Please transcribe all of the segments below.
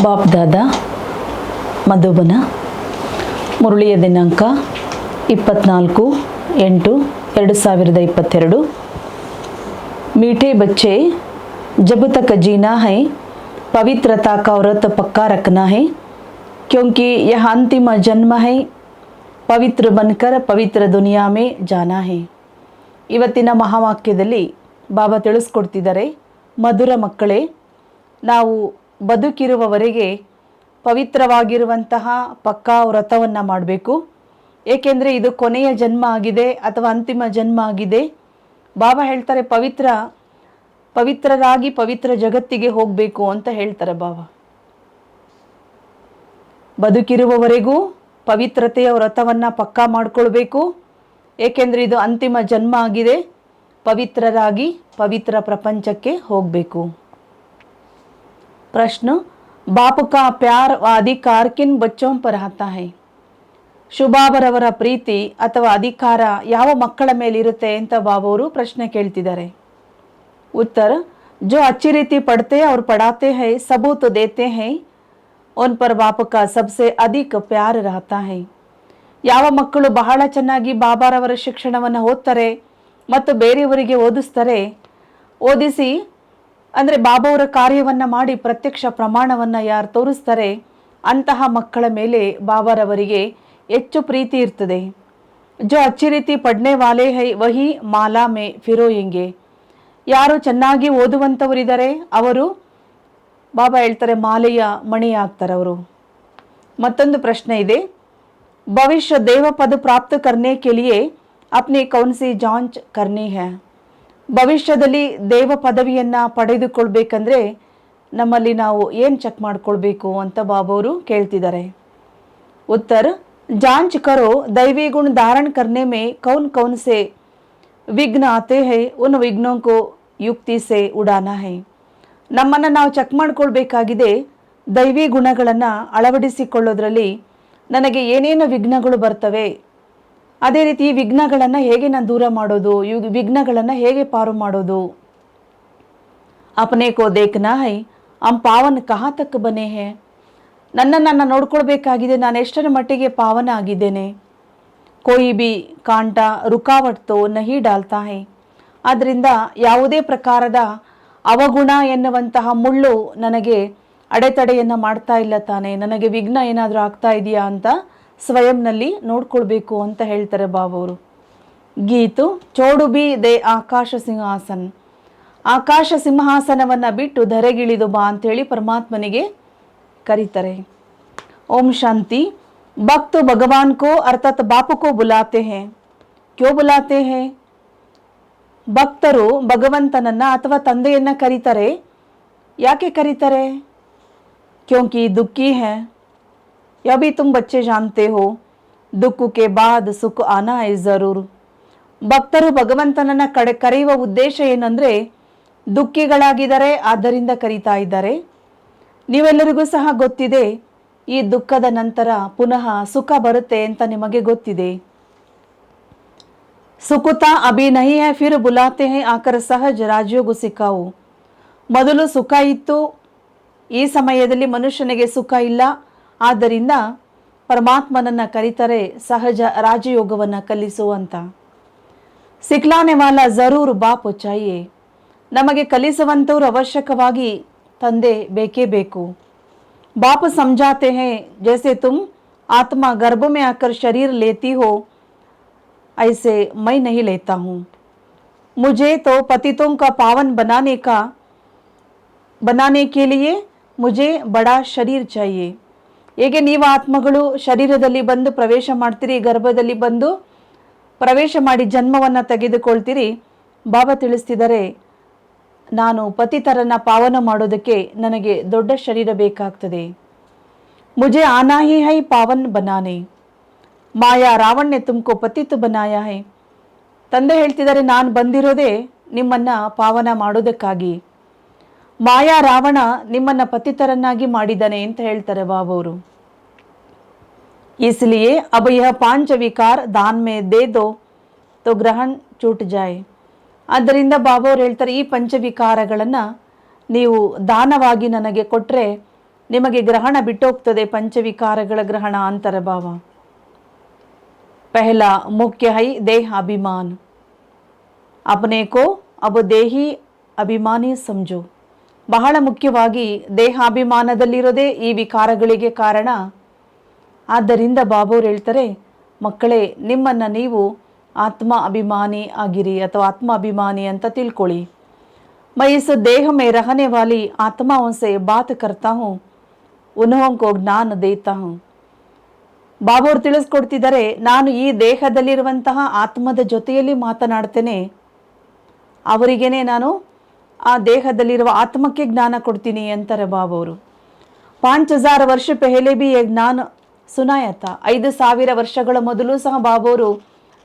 ಬಾಪ್ ದಾದಾ ಮಧುಬನ ಮುರಳಿಯ ದಿನಾಂಕ 24/8/2022। मीठे बच्चे, जब तक जीना है पवित्रता का व्रत पक्का रखना है, क्योंकि यह अंतिम जन्म है। ಪವಿತ್ರ ಬನ್ಕರ್ ಪವಿತ್ರ ದುನಿಯಾ ಮೇ ಜಾನಾ ಹೇ। ಇವತ್ತಿನ ಮಹಾವಾಕ್ಯದಲ್ಲಿ ಬಾಬಾ ತಿಳಿಸ್ಕೊಡ್ತಿದ್ದಾರೆ, ಮಧುರ ಮಕ್ಕಳೇ, ನಾವು ಬದುಕಿರುವವರೆಗೆ ಪವಿತ್ರವಾಗಿರುವಂತಹ ಪಕ್ಕಾ ವ್ರತವನ್ನು ಮಾಡಬೇಕು. ಏಕೆಂದರೆ ಇದು ಕೊನೆಯ ಜನ್ಮ ಆಗಿದೆ ಅಥವಾ ಅಂತಿಮ ಜನ್ಮ ಆಗಿದೆ. ಬಾಬಾ ಹೇಳ್ತಾರೆ ಪವಿತ್ರರಾಗಿ ಪವಿತ್ರ ಜಗತ್ತಿಗೆ ಹೋಗಬೇಕು ಅಂತ ಹೇಳ್ತಾರೆ ಬಾಬಾ. ಬದುಕಿರುವವರೆಗೂ ಪವಿತ್ರತೆಯ ವ್ರತವನ್ನು ಪಕ್ಕಾ ಮಾಡಿಕೊಳ್ಬೇಕು. ಏಕೆಂದರೆ ಇದು ಅಂತಿಮ ಜನ್ಮ ಆಗಿದೆ. ಪವಿತ್ರರಾಗಿ ಪವಿತ್ರ ಪ್ರಪಂಚಕ್ಕೆ ಹೋಗಬೇಕು. ಪ್ರಶ್ನ, बाप का प्यार व अधिकार किन बच्चों पर आता है? ಶುಭಾಬರವರ ಪ್ರೀತಿ ಅಥವಾ ಅಧಿಕಾರ ಯಾವ ಮಕ್ಕಳ ಮೇಲಿರುತ್ತೆ ಅಂತ ಬಾಬವರು ಪ್ರಶ್ನೆ ಕೇಳ್ತಿದ್ದಾರೆ. ಉತ್ತರ, जो अच्छी रीति पढ़ते और पढ़ाते हैं, सबूत देते हैं, उन पर बाप का सबसे अधिक प्यार रहता है. ಯಾವ ಮಕ್ಕಳು ಬಹಳ ಚೆನ್ನಾಗಿ ಬಾಬಾರವರ ಶಿಕ್ಷಣವನ್ನು ಓದ್ತಾರೆ ಮತ್ತು ಬೇರೆಯವರಿಗೆ ಓದಿಸಿ ಅಂದರೆ ಬಾಬಾವರ ಕಾರ್ಯವನ್ನು ಮಾಡಿ ಪ್ರತ್ಯಕ್ಷ ಪ್ರಮಾಣವನ್ನು ಯಾರು ತೋರಿಸ್ತಾರೆ ಅಂತಹ ಮಕ್ಕಳ ಮೇಲೆ ಬಾಬಾರವರಿಗೆ ಹೆಚ್ಚು ಪ್ರೀತಿ ಇರ್ತದೆ. ಜೋ ಅಚ್ಚಿ ರೀತಿ ಪಡ್ನೆ ವಾಲೆ ಹೈ ವಹಿ ಮಾಲಾ ಮೇ ಫಿರೋಯೆಂಗೆ. ಯಾರು ಚೆನ್ನಾಗಿ ಓದುವಂಥವರಿದ್ದಾರೆ ಅವರು ಬಾಬಾ ಹೇಳ್ತಾರೆ ಮಾಲೆಯ ಮಣಿ ಆಗ್ತಾರೆ ಅವರು. ಮತ್ತೊಂದು ಪ್ರಶ್ನೆ ಇದೆ, ಭವಿಷ್ಯ ದೇವ ಪದ ಪ್ರಾಪ್ತ ಕರ್ನೆ ಕೆ ಲಿಯೆ ಅಪ್ನೆ ಕೌನ್ ಸಿ ಜಾಂಚ್ ಕರ್ನಿ ಹೈ? ಭವಿಷ್ಯದಲ್ಲಿ ದೇವ ಪದವಿಯನ್ನು ಪಡೆದುಕೊಳ್ಬೇಕಂದ್ರೆ ನಮ್ಮಲ್ಲಿ ನಾವು ಏನು ಚೆಕ್ ಮಾಡ್ಕೊಳ್ಬೇಕು ಅಂತ ಬಾಬವರು ಕೇಳ್ತಿದ್ದಾರೆ. ಉತ್ತರ, जांच करो दैवी गुण धारण करने में कौन कौन से विघ्न आते हैं, उन विघ्नों को युक्ति से उड़ाना है. ನಮ್ಮನ್ನು ನಾವು ಚೆಕ್ ಮಾಡ್ಕೊಳ್ಬೇಕಾಗಿದೆ. ದೈವಿ ಗುಣಗಳನ್ನು ಅಳವಡಿಸಿಕೊಳ್ಳೋದ್ರಲ್ಲಿ ನನಗೆ ಏನೇನು ವಿಘ್ನಗಳು ಬರ್ತವೆ, ಅದೇ ರೀತಿ ಈ ವಿಘ್ನಗಳನ್ನು ಹೇಗೆ ನಾನು ದೂರ ಮಾಡೋದು, ಈ ವಿಘ್ನಗಳನ್ನು ಹೇಗೆ ಪಾರು ಮಾಡೋದು. ಅಪನೆ ಕೋ ದೇಖ್ನಾ ಹೈ ಹಮ್ ಪಾವನ್ ಕಹಾ ತಕ್ ಬನೆ ಹೈ. ನನ್ನನ್ನು ನೋಡ್ಕೊಳ್ಬೇಕಾಗಿದೆ, ನಾನು ಎಷ್ಟರ ಮಟ್ಟಿಗೆ ಪಾವನ ಆಗಿದ್ದೇನೆ. ಕೋಯಿ ಬಿ ಕಾಂಟ ರುಕಾವಟ್ ತೋ ನಹಿ ಡಾಲ್ತಾ ಹೈ. ಆದ್ದರಿಂದ ಯಾವುದೇ ಪ್ರಕಾರದ ಅವಗುಣ ಎನ್ನುವಂತಹ ಮುಳ್ಳು ನನಗೆ ಅಡೆತಡೆಯನ್ನು ಮಾಡ್ತಾ ಇಲ್ಲ ತಾನೆ, ನನಗೆ ವಿಘ್ನ ಏನಾದರೂ ಆಗ್ತಾ ಇದೆಯಾ ಅಂತ ಸ್ವಯಂನಲ್ಲಿ ನೋಡ್ಕೊಳ್ಬೇಕು ಅಂತ ಹೇಳ್ತಾರೆ ಬಾಬವರು. ಗೀತು ಚೋಡು ಬಿ ದೇ ಆಕಾಶ ಸಿಂಹಾಸನ. ಆಕಾಶ ಸಿಂಹಾಸನವನ್ನು ಬಿಟ್ಟು ಧರೆಗಿಳಿದು ಬಾ ಅಂಥೇಳಿ ಪರಮಾತ್ಮನಿಗೆ ಕರೀತಾರೆ. ओम शांति. भक्त भगवान को अर्थात बाप को बुलाते हैं. क्यों बुलाते हैं? ಭಕ್ತರು ಭಗವಂತನನ್ನ ಅಥವಾ ತಂದೆಯನ್ನ ಕರೀತಾರೆ. ಯಾಕೆ ಕರೀತಾರೆ? क्योंकि दुखी है. यह भी तुम बच्चे जानते हो, दुख के बाद सुख आना है जरूर. ಭಕ್ತರು ಭಗವಂತನನ್ನ ಕರೆಯುವ ಉದ್ದೇಶ ಏನಂದ್ರೆ ದುಃಖಿಗಳಾಗಿದ್ದಾರೆ, ಆದ್ದರಿಂದ ಕರೀತಾ ಇದ್ದಾರೆ. ನೀವೆಲ್ಲರಿಗೂ ಸಹ ಗೊತ್ತಿದೆ, ಈ ದುಃಖದ ನಂತರ ಪುನಃ ಸುಖ ಬರುತ್ತೆ ಅಂತ ನಿಮಗೆ ಗೊತ್ತಿದೆ. ಸುಖತಾ ಅಭಿ ನಹಿ ಹೈ ಫಿರ್ ಬುಲಾತೆ ಹೈ ಆಕರ ಸಹಜ ರಾಜಯೋಗ ಸಿಕ್ಕಾವು. ಮೊದಲು ಸುಖ ಇತ್ತು, ಈ ಸಮಯದಲ್ಲಿ ಮನುಷ್ಯನಿಗೆ ಸುಖ ಇಲ್ಲ, ಆದ್ದರಿಂದ ಪರಮಾತ್ಮನನ್ನ ಕರೀತಾರೆ ಸಹಜ ರಾಜಯೋಗವನ್ನು ಕಲಿಸುವಂತ. ಸಿಕ್ಲಾನೆ ವಾಲ ಜರೂರ್ ಬಾಪ್ ಚಾಹಿಯೆ. ನಮಗೆ ಕಲಿಸುವಂಥವ್ರು ಅವಶ್ಯಕವಾಗಿ ತಂದೆ ಬೇಕೇ ಬೇಕು. बाप समझाते हैं, जैसे तुम आत्मा गर्भ में आकर शरीर लेती हो, ऐसे मैं नहीं लेता हूँ. मुझे तो पतितों का पावन बनाने के लिए मुझे बड़ा शरीर चाहिए. ಹೇಗೆ ನೀವು ಆತ್ಮಗಳು ಶರೀರದಲ್ಲಿ ಬಂದು ಪ್ರವೇಶ ಮಾಡ್ತೀರಿ, ಗರ್ಭದಲ್ಲಿ ಬಂದು ಪ್ರವೇಶ ಮಾಡಿ ಜನ್ಮವನ್ನು ತೆಗೆದುಕೊಳ್ತೀರಿ, ಬಾಬಾ ತಿಳಿಸ್ತಿದ್ದಾರೆ, ನಾನು ಪತಿತರನ್ನ ಪಾವನ ಮಾಡೋದಕ್ಕೆ ನನಗೆ ದೊಡ್ಡ ಶರೀರ ಬೇಕಾಗ್ತದೆ. ಮುಜೆ ಆನಾ ಹಿ ಹೈ ಪಾವನ್ ಬನಾನೆ. ಮಾಯಾ ರಾವಣ್ಯ ತುಮಕೋ ಪತಿತ್ ಬನಾಯ ಹೈ. ತಂದೆ ಹೇಳ್ತಿದ್ದಾರೆ, ನಾನು ಬಂದಿರೋದೇ ನಿಮ್ಮನ್ನ ಪಾವನ ಮಾಡೋದಕ್ಕಾಗಿ. ಮಾಯಾ ರಾವಣ ನಿಮ್ಮನ್ನ ಪತಿತರನ್ನಾಗಿ ಮಾಡಿದ್ದಾನೆ ಅಂತ ಹೇಳ್ತಾರೆ ಬಾಬವರು. इसलिए अब यह 5 विकार दान में दे दो तो ग्रहण छूट जाए. ಆದ್ದರಿಂದ ಬಾಬಾ ಅವರು ಹೇಳ್ತಾರೆ, ಈ ಪಂಚವಿಕಾರಗಳನ್ನು ನೀವು ದಾನವಾಗಿ ನನಗೆ ಕೊಟ್ಟರೆ ನಿಮಗೆ ಗ್ರಹಣ ಬಿಟ್ಟೋಗ್ತದೆ, ಪಂಚವಿಕಾರಗಳ ಗ್ರಹಣ ಅಂತಾರೆ ಭಾವ. ಪಹಲಾ ಮುಖ್ಯ ಹೈ ದೇಹ ಅಭಿಮಾನ, ಅಪನೆ ಕೋ ಅಬ್ ದೇಹಿ ಅಭಿಮಾನಿ ಸಮಜೋ. ಬಹಳ ಮುಖ್ಯವಾಗಿ ದೇಹಾಭಿಮಾನದಲ್ಲಿರೋದೇ ಈ ವಿಕಾರಗಳಿಗೆ ಕಾರಣ. ಆದ್ದರಿಂದ ಬಾಬೋರು ಹೇಳ್ತಾರೆ, ಮಕ್ಕಳೇ, ನಿಮ್ಮನ್ನು ನೀವು ಆತ್ಮ ಅಭಿಮಾನಿ ಆಗಿರಿ ಅಥವಾ ಆತ್ಮ ಅಭಿಮಾನಿ ಅಂತ ತಿಳ್ಕೊಳ್ಳಿ. मैं इस देह में रहने वाली आत्माओं से बात करता हूँ, उन्हों को ज्ञान देता हूँ. ಬಾಬೋರು ತಿಳಿಸ್ಕೊಡ್ತಿದ್ದಾರೆ, ನಾನು ಈ ದೇಹದಲ್ಲಿರುವಂತಹ ಆತ್ಮದ ಜೊತೆಯಲ್ಲಿ ಮಾತನಾಡ್ತೇನೆ, ಅವರಿಗೇನೆ ನಾನು ಆ ದೇಹದಲ್ಲಿರುವ ಆತ್ಮಕ್ಕೆ ಜ್ಞಾನ ಕೊಡ್ತೀನಿ ಅಂತಾರೆ ಬಾಬೋರು. 5000 ವರ್ಷ ಪೆಹಲೆ ಬಿ ಯೇ ಜ್ಞಾನ ಸುನಾಯತ. 5000 ವರ್ಷಗಳ ಮೊದಲು ಸಹ ಬಾಬೋರು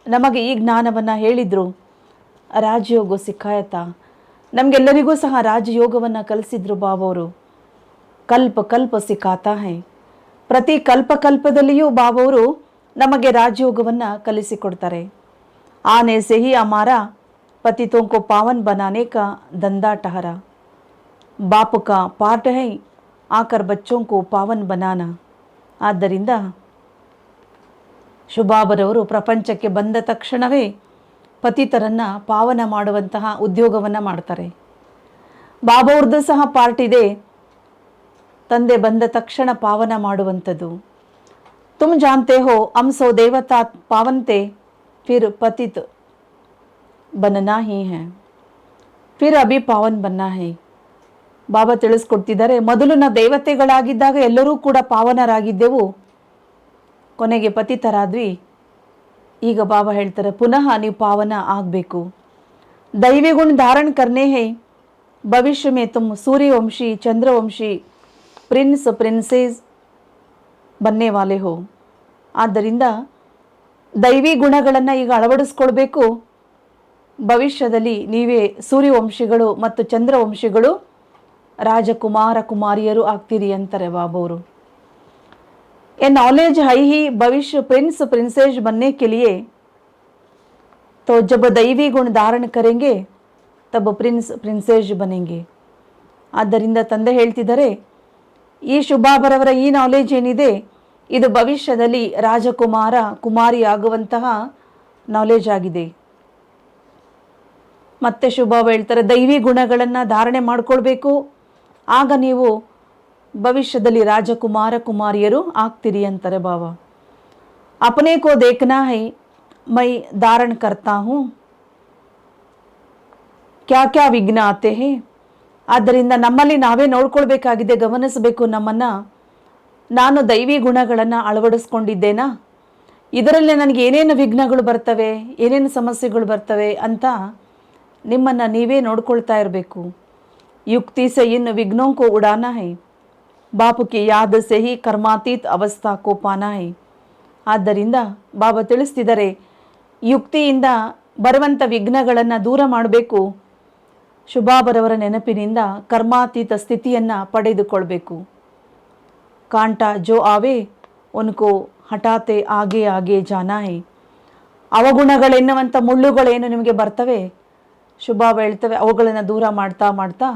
ನಮಗೆ ಈ ಜ್ಞಾನವನ್ನು ಹೇಳಿದರು. ರಾಜಯೋಗ ಸಿಕ್ಕಾಯತ, ನಮಗೆಲ್ಲರಿಗೂ ಸಹ ರಾಜಯೋಗವನ್ನು ಕಲಿಸಿದ್ರು ಬಾಬೋರು. ಕಲ್ಪ ಕಲ್ಪ ಸಿಕ್ಕಾತಾ ಹೈ, ಪ್ರತಿ ಕಲ್ಪದಲ್ಲಿಯೂ ಬಾಬೋರು ನಮಗೆ ರಾಜಯೋಗವನ್ನು ಕಲಿಸಿಕೊಡ್ತಾರೆ. ಆನೆ ಸೆ ಹಿ ಹಮಾರ पतितों को पावन बनाने का धंधा ठहरा, बाप का पार्ट है आकर बच्चों को पावन बनाना. ಆದ್ದರಿಂದ ಶುಭಾಬರವರು ಪ್ರಪಂಚಕ್ಕೆ ಬಂದ ತಕ್ಷಣವೇ ಪತಿತರನ್ನು ಪಾವನ ಮಾಡುವಂತಹ ಉದ್ಯೋಗವನ್ನು ಮಾಡ್ತಾರೆ. ಬಾಬೋರ್ದು ಸಹ ಪಾರ್ಟ್ ಇದೆ, ತಂದೆ ಬಂದ ತಕ್ಷಣ ಪಾವನ ಮಾಡುವಂಥದ್ದು. ತುಮ್ ಜಾನ್ತೆ ಹೋ ಹಮ್ ಸೋ ದೇವತಾ ಪಾವನ್ತೆ ಫಿರ್ ಪತಿತ್ बनना ही है, फिर अभी पावन बनना है. ಬಾಬಾ ತಿಳಿಸ್ಕೊಡ್ತಿದ್ದಾರೆ, ಮೊದಲು ನಾವು ದೇವತೆಗಳಾಗಿದ್ದಾಗ ಎಲ್ಲರೂ ಕೂಡ ಪಾವನರಾಗಿದ್ದೆವು, ಕೊನೆಗೆ ಪತಿತರಾದ್ವಿ. ಈಗ ಬಾಬಾ ಹೇಳ್ತಾರೆ, ಪುನಃ ನೀವು ಪಾವನ ಆಗಬೇಕು. दैवी गुण धारण करने हैं, भविष्य में तुम सूर्यवंशी चंद्रवंशी प्रिंस प्रिंसेस बनने वाले हो. ಆದ್ದರಿಂದ ದೈವಿ ಗುಣಗಳನ್ನು ಈಗ ಅಳವಡಿಸ್ಕೊಳ್ಬೇಕು. ಭವಿಷ್ಯದಲ್ಲಿ ನೀವೇ ಸೂರ್ಯವಂಶಿಗಳು ಮತ್ತು ಚಂದ್ರವಂಶಿಗಳು ರಾಜಕುಮಾರ ಕುಮಾರಿಯರು ಆಗ್ತೀರಿ ಅಂತಾರೆ ಬಾಬೋರು. ए नॉलेज है ही भविष्य प्रिंस प्रिंसेस बनने के लिए, तो जब दैवी गुण धारण करेंगे तब प्रिंस प्रिंसेस बनेंगे. ಆದ್ದರಿಂದ ತಂದೆ ಹೇಳ್ತಿದ್ದಾರೆ, ಈ ಶುಭಾಬರವರ ಈ ನಾಲೆಜ್ ಏನಿದೆ ಇದು ಭವಿಷ್ಯದಲ್ಲಿ ರಾಜಕುಮಾರ ಕುಮಾರಿ ಆಗುವಂತಹ ನಾಲೆಜ್ ಆಗಿದೆ. ಮತ್ತೆ ಶುಭಾಬ ಹೇಳ್ತಾರೆ, ದೈವಿ ಗುಣಗಳನ್ನು ಧಾರಣೆ ಮಾಡ್ಕೊಳ್ಬೇಕು, ಆಗ ನೀವು ಭವಿಷ್ಯದಲ್ಲಿ ರಾಜಕುಮಾರ ಕುಮಾರಿಯರು ಆಗ್ತೀರಿ ಅಂತಾರೆ ಬಾಬಾ. ಅಪನೆ ಕೋ ದೇಖ್ನಾ ಹೈ ಮೈ ಧಾರಣ ಕರ್ತಾ ಹೂँ, ಕ್ಯಾ ಕ್ಯಾ ವಿಘ್ನ ಆತೆ ಹೇ. ಆದ್ದರಿಂದ ನಮ್ಮಲ್ಲಿ ನಾವೇ ನೋಡ್ಕೊಳ್ಬೇಕಾಗಿದೆ, ಗಮನಿಸಬೇಕು ನಮ್ಮನ್ನು. ನಾನು ದೈವಿ ಗುಣಗಳನ್ನು ಅಳವಡಿಸ್ಕೊಂಡಿದ್ದೇನಾ, ಇದರಲ್ಲಿ ನನಗೆ ಏನೇನು ವಿಘ್ನಗಳು ಬರ್ತವೆ, ಏನೇನು ಸಮಸ್ಯೆಗಳು ಬರ್ತವೆ ಅಂತ ನಿಮ್ಮನ್ನು ನೀವೇ ನೋಡ್ಕೊಳ್ತಾ ಇರಬೇಕು. ಯುಕ್ತಿ ಸೆ ಇನ್ ವಿಘ್ನೋं को उड़ाना है, बाप की याद से ही कर्मातीत अवस्था को पाना है. ಆದ್ದರಿಂದ ಬಾಬಾ ತಿಳಿಸ್ತಿದ್ದಾರೆ, ಯುಕ್ತಿಯಿಂದ ಬರುವಂಥ ವಿಘ್ನಗಳನ್ನು ದೂರ ಮಾಡಬೇಕು, ಶುಭಾಬರವರ ನೆನಪಿನಿಂದ ಕರ್ಮಾತೀತ ಸ್ಥಿತಿಯನ್ನು ಪಡೆದುಕೊಳ್ಬೇಕು. ಕಾಂಟಾ ಜೋ ಆವೆ ಉನ್ಕೋ ಹಠಾತೆ ಆಗೆ ಆಗೆ ಜಾನಾ ಹೈ. ಅವಗುಣಗಳೆನ್ನುವಂಥ ಮುಳ್ಳುಗಳೇನು ನಿಮಗೆ ಬರ್ತವೆ, ಶುಭಾಬ ಹೇಳ್ತವೆ, ಅವುಗಳನ್ನು ದೂರ ಮಾಡ್ತಾ ಮಾಡ್ತಾ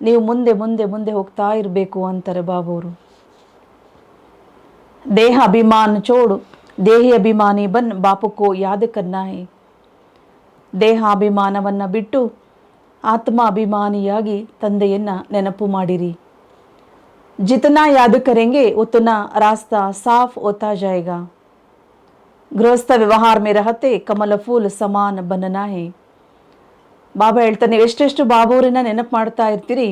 ನೀವು ಮುಂದೆ ಮುಂದೆ ಮುಂದೆ ಹೋಗ್ತಾ ಇರಬೇಕು ಅಂತಾರೆ ಬಾಬೋರು. ದೇಹ ಅಭಿಮಾನ ಚೋಡು ದೇಹಿ ಅಭಿಮಾನಿ ಬನ್ ಬಾಪುಕೋ ಯಾದ ಕರ್ನಾ ಹೈ. ದೇಹಾಭಿಮಾನವನ್ನು ಬಿಟ್ಟು ಆತ್ಮ ಅಭಿಮಾನಿಯಾಗಿ ತಂದೆಯನ್ನು ನೆನಪು ಮಾಡಿರಿ. ಜಿತನಾ ಯಾದ ಕರೆಂಗೆ ಉತನಾ ರಾಸ್ತಾ ಸಾಫ್ ಹೋತಾ ಜಾಯೇಗಾ. ಗೃಹಸ್ಥ ವ್ಯವಹಾರ ಮೇ ರಹತೆ ಕಮಲ ಫೂಲ್ ಸಮಾನ ಬನನಾ ಹೈ. ಬಾಬಾ ಹೇಳ್ತಾನೆ, ಎಷ್ಟೆಷ್ಟು ಬಾಬೋರನ್ನ ನೆನಪು ಮಾಡ್ತಾ ಇರ್ತೀರಿ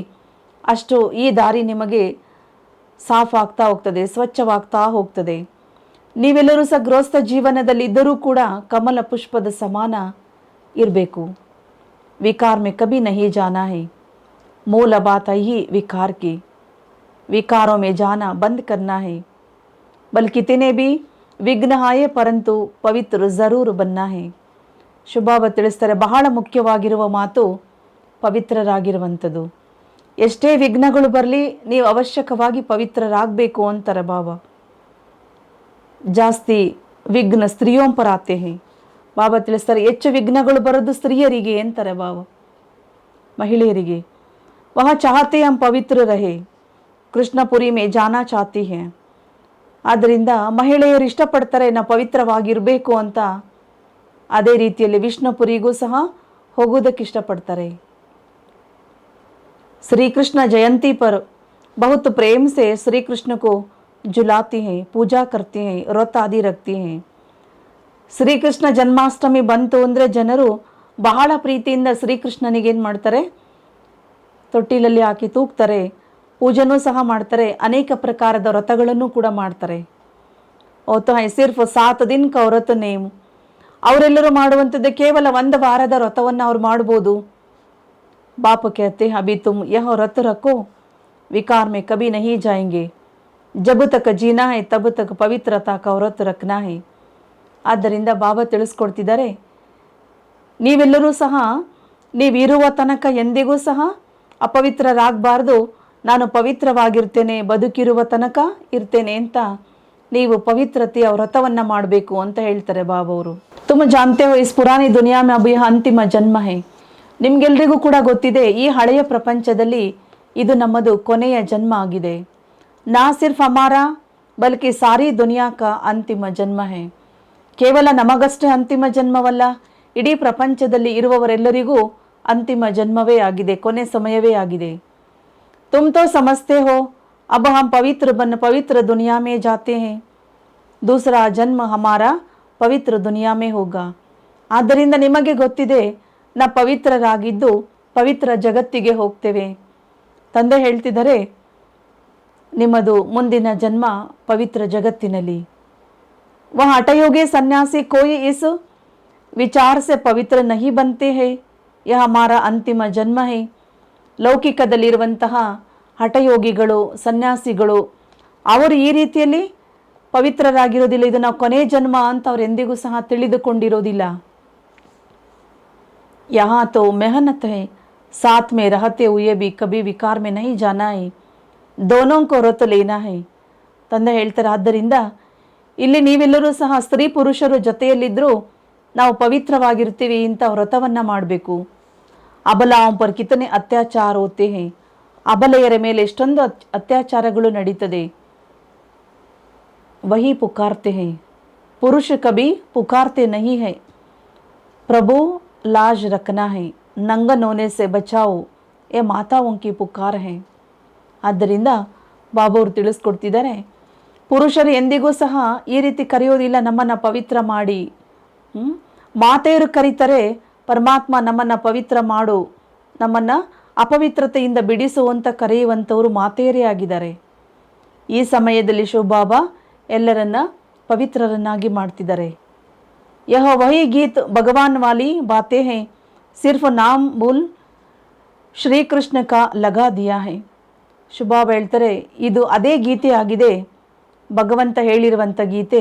ಅಷ್ಟು ಈ ದಾರಿ ನಿಮಗೆ ಸಾಫ್ ಆಗ್ತಾ ಹೋಗ್ತದೆ, ಸ್ವಚ್ಛವಾಗ್ತಾ ಹೋಗ್ತದೆ. ನೀವೆಲ್ಲರೂ ಸಹ ಗೃಹಸ್ಥ ಜೀವನದಲ್ಲಿ ಇದ್ದರೂ ಕೂಡ ಕಮಲ ಪುಷ್ಪದ ಸಮಾನ ಇರಬೇಕು. ವಿಕಾರ ಮೇ ಕಭಿ ನಹಿ ಜಾನಾ ಹೈ, ಮೂಲ ಬಾತ್ ಹೈ ವಿಕಾರ ಕಿ. ವಿಕಾರೋं में जाना बंद करना है, बल्कि कितने भी विघ्न आए परंतु पवित्र जरूर बनना है. ಶುಭಾಬ ತಿಳಿಸ್ತಾರೆ, ಬಹಳ ಮುಖ್ಯವಾಗಿರುವ ಮಾತು ಪವಿತ್ರರಾಗಿರುವಂಥದ್ದು. ಎಷ್ಟೇ ವಿಘ್ನಗಳು ಬರಲಿ ನೀವು ಅವಶ್ಯಕವಾಗಿ ಪವಿತ್ರರಾಗಬೇಕು ಅಂತಾರೆ ಬಾಬಾ. ಜಾಸ್ತಿ ವಿಘ್ನ ಸ್ತ್ರೀಯೋಂ ಪರ್ ಆತೆ ಹೈ. ಬಾಬಾ ತಿಳಿಸ್ತಾರೆ, ಹೆಚ್ಚು ವಿಘ್ನಗಳು ಬರೋದು ಸ್ತ್ರೀಯರಿಗೆ ಅಂತಾರೆ ಬಾಬಾ, ಮಹಿಳೆಯರಿಗೆ. ವಹ ಚಾಹತೆ ಹಮ್ ಪವಿತ್ರ ರಹೆ, ಕೃಷ್ಣಪುರಿ ಮೇ ಜಾನಾ ಚಾತಿ ಹೇ. ಆದ್ದರಿಂದ ಮಹಿಳೆಯರು ಇಷ್ಟಪಡ್ತಾರೆ ನಾವು ಪವಿತ್ರವಾಗಿರಬೇಕು ಅಂತ. ಅದೇ ರೀತಿಯಲ್ಲಿ ವಿಷ್ಣುಪುರಿಗೂ ಸಹ ಹೋಗೋದಕ್ಕೆ ಇಷ್ಟಪಡ್ತಾರೆ. श्री कृष्ण जयंती पर बहुत प्रेम से श्री कृष्ण को झुलाती हैं, पूजा करती हैं, व्रत आदि रखती हैं. ಶ್ರೀಕೃಷ್ಣ ಜನ್ಮಾಷ್ಟಮಿ ಬಂತು ಅಂದರೆ ಜನರು ಬಹಳ ಪ್ರೀತಿಯಿಂದ ಶ್ರೀಕೃಷ್ಣನಿಗೆ ಏನು ಮಾಡ್ತಾರೆ, ತೊಟ್ಟಿಲಲ್ಲಿ ಹಾಕಿ ತೂಗ್ತಾರೆ, ಪೂಜೆನೂ ಸಹ ಮಾಡ್ತಾರೆ, ಅನೇಕ ಪ್ರಕಾರದ ವ್ರತಗಳನ್ನು ಕೂಡ ಮಾಡ್ತಾರೆ. ಹೋತಾ ಹೈ ಸಿರ್ಫ್ 7 ದಿನ ಕಾ ವ್ರತ ನೇಮ್. ಅವರೆಲ್ಲರೂ ಮಾಡುವಂಥದ್ದು ಕೇವಲ 1 ವಾರದ ವ್ರತವನ್ನು ಅವ್ರು ಮಾಡ್ಬೋದು. बाप कहते हैं अभी तुम यह व्रत रखो, विकार में कभी नहीं जाएंगे. जब तक जीना है तब तक पवित्रता का व्रत रखना है. ಆದ್ದರಿಂದ ಬಾಬಾ ತಿಳಿಸ್ಕೊಡ್ತಿದ್ದಾರೆ, ನೀವೆಲ್ಲರೂ ಸಹ ನೀವಿರುವ ತನಕ ಎಂದಿಗೂ ಸಹ ಅಪವಿತ್ರರಾಗಬಾರ್ದು. ನಾನು ಪವಿತ್ರವಾಗಿರ್ತೇನೆ, ಬದುಕಿರುವ ತನಕ ಇರ್ತೇನೆ ಅಂತ ನೀವು ಪವಿತ್ರತೆಯ ವ್ರತವನ್ನು ಮಾಡಬೇಕು ಅಂತ ಹೇಳ್ತಾರೆ ಬಾಬಾ ಅವರು. ತುಮ್ ಜಾನ್ತೆ ಹೋ ಇಸ್ ಪುರಾನಿ ದುನಿಯಾ ಮೇ ಅಭಿ ಅಂತಿಮ ಜನ್ಮ ಹೈ. ನಿಮ್ಗೆಲ್ರಿಗೂ ಕೂಡ ಗೊತ್ತಿದೆ, ಈ ಹಳೆಯ ಪ್ರಪಂಚದಲ್ಲಿ ಇದು ನಮ್ಮದು ಕೊನೆಯ ಜನ್ಮ ಆಗಿದೆ. ನಾ ಸಿರ್ಫ್ ಹಮಾರ ಬಲ್ಕಿ ಸಾರಿ ದುನಿಯಾ ಕಾ ಅಂತಿಮ ಜನ್ಮ ಹೈ. ಕೇವಲ ನಮಗಷ್ಟೇ ಅಂತಿಮ ಜನ್ಮವಲ್ಲ, ಇಡೀ ಪ್ರಪಂಚದಲ್ಲಿ ಇರುವವರೆಲ್ಲರಿಗೂ ಅಂತಿಮ ಜನ್ಮವೇ ಆಗಿದೆ, ಕೊನೆ ಸಮಯವೇ ಆಗಿದೆ. ತುಮ್ ತೋ ಸಮಜ್ತೆ ಹೋ ಅಬ್ ಹಮ್ ಪವಿತ್ರ ದುನಿಯಾ ಮೇ ಜಾತೆ ಹೈ. ದೂಸರಾ ಜನ್ಮ ಹಮಾರ ಪವಿತ್ರ ದುನಿಯಾ ಮೇ ಹೋಗಾ. ಆದ್ದರಿಂದ ನಿಮಗೆ ಗೊತ್ತಿದೆ, ನಾವು ಪವಿತ್ರರಾಗಿದ್ದು ಪವಿತ್ರ ಜಗತ್ತಿಗೆ ಹೋಗ್ತೇವೆ. ತಂದೆ ಹೇಳ್ತಿದ್ದಾರೆ, ನಿಮ್ಮದು ಮುಂದಿನ ಜನ್ಮ ಪವಿತ್ರ ಜಗತ್ತಿನಲ್ಲಿ. वह हठयोगी सन्यासी कोई इस विचार से पवित्र नहीं बनते हैं, यह हमारा अंतिम जन्म है. ಲೌಕಿಕದಲ್ಲಿರುವಂತಹ ಹಠಯೋಗಿಗಳು, ಸನ್ಯಾಸಿಗಳು, ಅವರು ಈ ರೀತಿಯಲ್ಲಿ ಪವಿತ್ರರಾಗಿರೋದಿಲ್ಲ. ಇದು ನಾವು ಕೊನೆ ಜನ್ಮ ಅಂತ ಅವ್ರು ಎಂದಿಗೂ ಸಹ ತಿಳಿದುಕೊಂಡಿರೋದಿಲ್ಲ. यहाँ तो मेहनत है, साथ में रहते हुए भी कभी विकार में नहीं जाना है, दोनों को व्रत लेना है. ತಂದೆ ಹೇಳ್ತಾರೆ, ಆದ್ದರಿಂದ ಇಲ್ಲಿ ನೀವೆಲ್ಲರೂ ಸಹ ಸ್ತ್ರೀ ಪುರುಷರು ಜೊತೆಯಲ್ಲಿದ್ದರೂ ನಾವು ಪವಿತ್ರವಾಗಿರ್ತೀವಿ, ಇಂಥ ವ್ರತವನ್ನು ಮಾಡಬೇಕು. ಅಬಲಾಂ ಪರ್ ಕಿತನೆ ಅತ್ಯಾಚಾರ ಹೋತೆ ಹೈ. ಅಬಲೆಯರ ಮೇಲೆ ಎಷ್ಟೊಂದು ಅತ್ಯಾಚಾರಗಳು ನಡೀತದೆ. ವಹಿ ಪುಕಾರ್ತೆ ಹೈ, ಪುರುಷ ಕಭಿ ಪುಕಾರ್ತೆ ನಹಿ ಹೈ. ಪ್ರಭು लाज रखना है, नंगन होने से बचाओ, ये ಮಾತಾओं की पुकार है. ಆದ್ದರಿಂದ ಬಾಬಾ ಅವರು ತಿಳಿಸ್ಕೊಡ್ತಿದ್ದಾರೆ, ಪುರುಷರು ಎಂದಿಗೂ ಸಹ ಈ ರೀತಿ ಕರೆಯೋದಿಲ್ಲ, ನಮ್ಮನ್ನು ಪವಿತ್ರ ಮಾಡಿ. ಮಾತೆಯರು ಕರೀತಾರೆ, ಪರಮಾತ್ಮ ನಮ್ಮನ್ನು ಪವಿತ್ರ ಮಾಡು, ನಮ್ಮನ್ನು ಅಪವಿತ್ರತೆಯಿಂದ ಬಿಡಿಸುವಂತ ಕರೆಯುವಂಥವರು ಮಾತೆಯರೇ ಆಗಿದ್ದಾರೆ. ಈ ಸಮಯದಲ್ಲಿ ಶಿವಬಾಬಾ ಎಲ್ಲರನ್ನ ಪವಿತ್ರರನ್ನಾಗಿ ಮಾಡ್ತಿದ್ದಾರೆ. यह वही गीत भगवान वाली बातें हैं, सिर्फ नाम मूल ಶ್ರೀ ಕೃಷ್ಣ ಕಾ ಲಗಾ ದಿಯಾ ಹೈ. ಶುಭಾಬ್ ಹೇಳ್ತಾರೆ, ಇದು ಅದೇ ಗೀತೆ ಆಗಿದೆ, ಭಗವಂತ ಹೇಳಿರುವಂಥ ಗೀತೆ.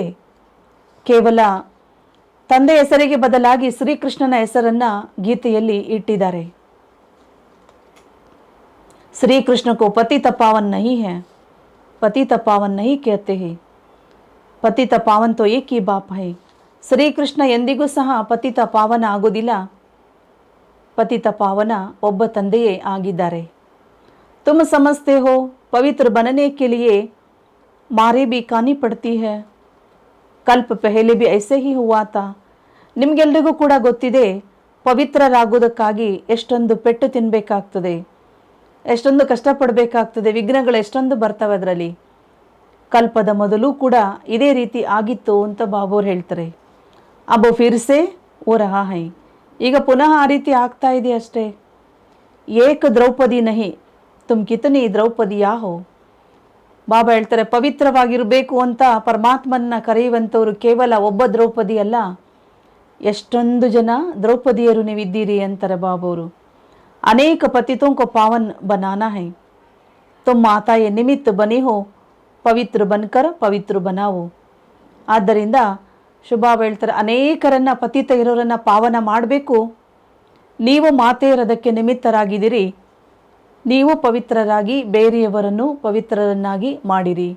ಕೇವಲ ತಂದೆ ಹೆಸರಿಗೆ ಬದಲಾಗಿ ಶ್ರೀಕೃಷ್ಣನ ಹೆಸರನ್ನ ಗೀತೆಯಲ್ಲಿ ಇಟ್ಟಿದ್ದಾರೆ. ಶ್ರೀಕೃಷ್ಣ ಕೋ ಪತಿತ ಪಾವನ್ ನಹಿ ಹೈ, ಪತಿತ ಪಾವನ್ ನಹಿ कहते हैं, ಪತಿತ ಪಾವನ್ ತೋ ಏಕ್ ಹಿ ಬಾಪ್ ಹೈ. ಶ್ರೀಕೃಷ್ಣ ಎಂದಿಗೂ ಸಹ ಪತಿತ ಪಾವನ ಆಗೋದಿಲ್ಲ, ಪತಿತ ಪಾವನ ಒಬ್ಬ ತಂದೆಯೇ ಆಗಿದ್ದಾರೆ. ತುಮ್ ಸಮಜ್ತೆ ಹೋ ಪವಿತ್ರ बनने के लिए मारे भी खानी पड़ती है, ಕಲ್ಪ ಪೆಹಲೆ भी ऐसे ही हुआ था. ನಿಮಗೆಲ್ರಿಗೂ ಕೂಡ ಗೊತ್ತಿದೆ, ಪವಿತ್ರರಾಗೋದಕ್ಕಾಗಿ ಎಷ್ಟೊಂದು ಪೆಟ್ಟು ತಿನ್ನಬೇಕಾಗ್ತದೆ, ಎಷ್ಟೊಂದು ಕಷ್ಟಪಡಬೇಕಾಗ್ತದೆ, ವಿಘ್ನಗಳು ಎಷ್ಟೊಂದು ಬರ್ತವೆ ಅದರಲ್ಲಿ. ಕಲ್ಪದ ಮೊದಲು ಕೂಡ ಇದೇ ರೀತಿ ಆಗಿತ್ತು ಅಂತ ಬಾಬೋರು ಹೇಳ್ತಾರೆ. ಅಬ್ ಫಿರ್ಸೆ ಓ ರಹಾ ಹೈ, ಈಗ ಪುನಃ ಆ ರೀತಿ ಆಗ್ತಾ ಇದೆ ಅಷ್ಟೇ. ಏಕ ದ್ರೌಪದಿ ನಹಿ ತುಮ್ ಕಿತನಿ ದ್ರೌಪದಿಯಾ ಹೋ. ಬಾಬಾ ಹೇಳ್ತಾರೆ, ಪವಿತ್ರವಾಗಿರಬೇಕು ಅಂತ ಪರಮಾತ್ಮನ ಕರೆಯುವಂಥವ್ರು ಕೇವಲ ಒಬ್ಬ ದ್ರೌಪದಿ ಅಲ್ಲ, ಎಷ್ಟೊಂದು ಜನ ದ್ರೌಪದಿಯರು ನೀವಿದ್ದೀರಿ ಅಂತಾರೆ ಬಾಬೋರು. ಅನೇಕ ಪತಿತೋಂ ಕೋ ಪಾವನ್ ಬನಾನಾ ಹೈ, ತುಮ್ ಮಾತಾಯೇ ನಿಮಿತ್ತ ಬನಿ ಹೋ, ಪವಿತ್ರ ಬನ್ಕರ್ ಪವಿತ್ರ ಬನಾವು. ಆದ್ದರಿಂದ ಶುಭಾಬ್ ಹೇಳ್ತಾರೆ, ಅನೇಕರನ್ನ ಪತಿತ ಇರೋರನ್ನ ಪಾವನ ಮಾಡಬೇಕು. ನೀವು ಮಾತೆಯರದಕ್ಕೆ ನಿಮಿತ್ತರಾಗಿದ್ದೀರಿ, ನೀವು ಪವಿತ್ರರಾಗಿ ಬೇರೆಯವರನ್ನು ಪವಿತ್ರರನ್ನಾಗಿ ಮಾಡಿರಿ.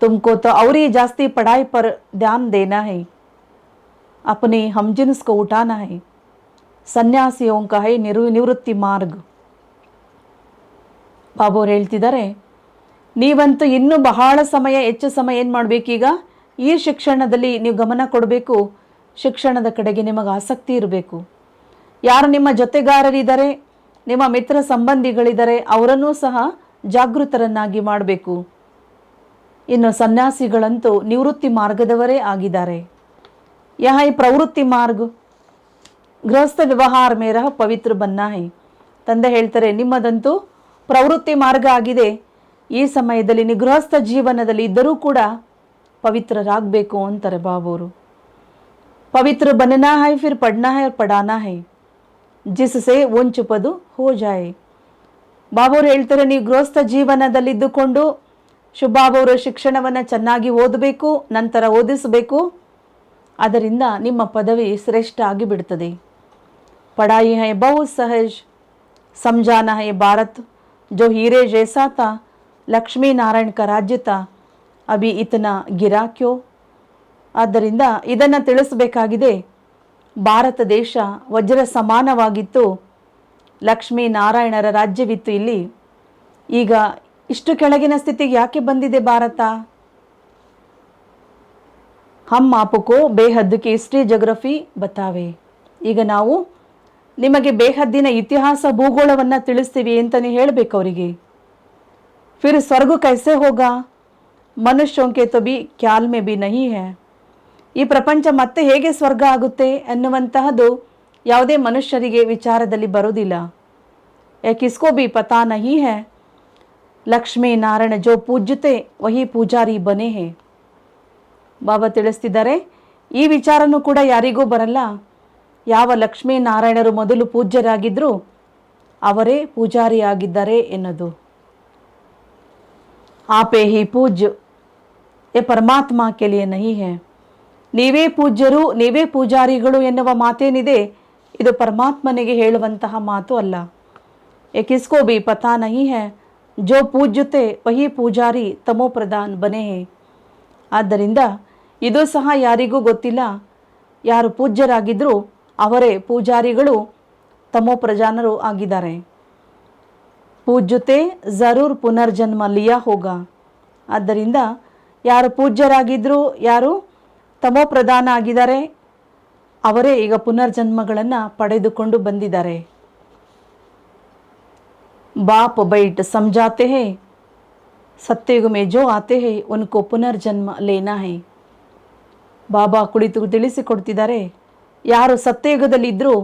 ತುಮಕೋ ತೋ ಅವರಿ ಜಾಸ್ತಿ ಪಢಾಯಿ ಪರ್ ಧ್ಯಾನ್ ದೇನಾ ಹೈ, ಅಪನೆ ಹಮ್ಜಿನ್ಸ್ ಕೋ ಉಠಾನಾ ಹೈ, ಸನ್ಯಾಸಿಯೋಂ ಕಾ ಹೈ ನಿವೃತ್ತಿ ಮಾರ್ಗ. ಬಾಬೋರು ಹೇಳ್ತಿದ್ದಾರೆ, ನೀವಂತೂ ಇನ್ನೂ ಬಹಳ ಸಮಯ ಹೆಚ್ಚು ಸಮಯ ಏನು ಮಾಡಬೇಕೀಗ, ಈ ಶಿಕ್ಷಣದಲ್ಲಿ ನೀವು ಗಮನ ಕೊಡಬೇಕು. ಶಿಕ್ಷಣದ ಕಡೆಗೆ ನಿಮಗೆ ಆಸಕ್ತಿ ಇರಬೇಕು. ಯಾರು ನಿಮ್ಮ ಜೊತೆಗಾರರಿದ್ದಾರೆ, ನಿಮ್ಮ ಮಿತ್ರ ಸಂಬಂಧಿಗಳಿದ್ದಾರೆ, ಅವರನ್ನೂ ಸಹ ಜಾಗೃತರನ್ನಾಗಿ ಮಾಡಬೇಕು. ಇನ್ನು ಸನ್ಯಾಸಿಗಳಂತೂ ನಿವೃತ್ತಿ ಮಾರ್ಗದವರೇ ಆಗಿದ್ದಾರೆ. यहाँ ಈ ಪ್ರವೃತ್ತಿ ಮಾರ್ಗ ಗೃಹಸ್ಥ ವ್ಯವಹಾರ ಮೇರ ಪವಿತ್ರ ಬನ್ನ ಹೈ. ತಂದೆ ಹೇಳ್ತಾರೆ, ನಿಮ್ಮದಂತೂ ಪ್ರವೃತ್ತಿ ಮಾರ್ಗ ಆಗಿದೆ. ಈ ಸಮಯದಲ್ಲಿ ನೀವು ಗೃಹಸ್ಥ ಜೀವನದಲ್ಲಿ ಇದ್ದರೂ ಕೂಡ ಪವಿತ್ರರಾಗಬೇಕು ಅಂತಾರೆ ಬಾಬೋರು. ಪವಿತ್ರ ಬನ್ನನಾ ಹೈ, ಫಿರ್ ಪಡ್ನಾ ಹೈ, ಪಡಾನಾ ಹೈ, ಜಿಸ್ಸೆ ಒಂಚು ಪದು ಹೋ ಜಾಯೆ. ಬಾಬೋರು ಹೇಳ್ತಾರೆ, ನೀವು ಗೃಹಸ್ಥ ಜೀವನದಲ್ಲಿದ್ದುಕೊಂಡು ಶುಭಾಬವರು ಶಿಕ್ಷಣವನ್ನು ಚೆನ್ನಾಗಿ ಓದಬೇಕು, ನಂತರ ಓದಿಸಬೇಕು. ಅದರಿಂದ ನಿಮ್ಮ ಪದವಿ ಶ್ರೇಷ್ಠ ಆಗಿಬಿಡ್ತದೆ. ಪಢಾಯಿ ಹೈ ಬಹು ಸಹಜ, ಸಮझाना है भारत जो हीरे जैसा था, ಲಕ್ಷ್ಮೀ ನಾರಾಯಣ ಕ ರಾಜ್ಯ ತಾ, ಅಭಿ ಇತನಾ ಗಿರಾ ಕ್ಯೋ. ಆದ್ದರಿಂದ ಇದನ್ನು ತಿಳಿಸಬೇಕಾಗಿದೆ. ಭಾರತ ದೇಶ ವಜ್ರ ಸಮಾನವಾಗಿತ್ತು, ಲಕ್ಷ್ಮೀ ನಾರಾಯಣರ ರಾಜ್ಯವಿತ್ತು. ಇಲ್ಲಿ ಈಗ ಇಷ್ಟು ಕೆಳಗಿನ ಸ್ಥಿತಿಗೆ ಯಾಕೆ ಬಂದಿದೆ ಭಾರತ? ಹಮ್ ಆಪಕೋ ಬೇಹದ್ ಕಿ ಹಿಸ್ಟ್ರಿ ಜೋಗ್ರಫಿ ಬತಾವೆ. ಈಗ ನಾವು ನಿಮಗೆ ಬೇಹದ್ದಿನ ಇತಿಹಾಸ ಭೂಗೋಳವನ್ನು ತಿಳಿಸ್ತೀವಿ ಅಂತಲೇ ಹೇಳಬೇಕು ಅವರಿಗೆ. ಫಿರ್ ಸ್ವರ್ಗ ಕೈಸೆ ಹೋಗಾ, ಮನುಷ್ಯೋं के तो भी ख्याल में भी नहीं है. ಈ ಪ್ರಪಂಚ ಮತ್ತೆ ಹೇಗೆ ಸ್ವರ್ಗ ಆಗುತ್ತೆ ಎನ್ನುವಂತಹದ್ದು ಯಾವುದೇ ಮನುಷ್ಯರಿಗೆ ವಿಚಾರದಲ್ಲಿ ಬರೋದಿಲ್ಲ. ಕಿಸ್ಕೋ ಬಿ ಪತಾ ನಹಿ ಹೈ, ಲಕ್ಷ್ಮೀ ನಾರಾಯಣ ಜೋ ಪೂಜ್ಯತೆ ವಹಿ ಪೂಜಾರಿ ಬನೆ ಹೇ. ಬಾಬಾ ತಿಳಿಸ್ತಿದ್ದಾರೆ, ಈ ವಿಚಾರನೂ ಕೂಡ ಯಾರಿಗೂ ಬರಲ್ಲ. ಯಾವ ಲಕ್ಷ್ಮೀ ನಾರಾಯಣರು ಮೊದಲು ಪೂಜ್ಯರಾಗಿದ್ದರು ಅವರೇ ಪೂಜಾರಿಯಾಗಿದ್ದಾರೆ ಎನ್ನೋದು. ಆಪೇ ಹಿ ಪೂಜ್ಯ ಎ ಪರಮಾತ್ಮ ಕೆ ಲಿಯೆ ನಹಿ ಹೈ. ನೀವೇ ಪೂಜ್ಯರು, ನೀವೇ ಪೂಜಾರಿಗಳು ಎನ್ನುವ ಮಾತೇನಿದೆ, ಇದು ಪರಮಾತ್ಮನಿಗೆ ಹೇಳುವಂತಹ ಮಾತು ಅಲ್ಲ. ಎ ಕಿಸ್ಕೋ ಬಿ ಪತಾ ನಹಿ ಹೈ, ಜೋ ಪೂಜ್ಯತೆ ವಹಿ ಪೂಜಾರಿ ತಮೋ ಪ್ರಧಾನ್ ಬನೆ ಹೇ. ಆದ್ದರಿಂದ ಇದು ಸಹ ಯಾರಿಗೂ ಗೊತ್ತಿಲ್ಲ. ಯಾರು ಪೂಜ್ಯರಾಗಿದ್ದರೂ ಅವರೇ ಪೂಜಾರಿಗಳು, ತಮೋ ಪ್ರಧಾನರು ಆಗಿದ್ದಾರೆ. ಪೂಜ್ಯತೆ ಜರೂರ್ ಪುನರ್ಜನ್ಮ ಲಿಯಾ ಹೋಗಾ. ಆದ್ದರಿಂದ ಯಾರು ಪೂಜ್ಯರಾಗಿದ್ದರೂ, ಯಾರು ತಮೋ ಪ್ರಧಾನ ಆಗಿದ್ದಾರೆ, ಅವರೇ ಈಗ ಪುನರ್ಜನ್ಮಗಳನ್ನು ಪಡೆದುಕೊಂಡು ಬಂದಿದ್ದಾರೆ. ಬಾಪ್ ಬೈಟ್ ಸಮझाते हैं, सत्युग में जो आते हैं उनको पुनर्जन्म लेना है. ಬಾಬಾ ಕುಳಿತು ತಿಳಿಸಿಕೊಡ್ತಿದ್ದಾರೆ, ಯಾರು ಸತ್ಯಯುಗದಲ್ಲಿದ್ದರೂ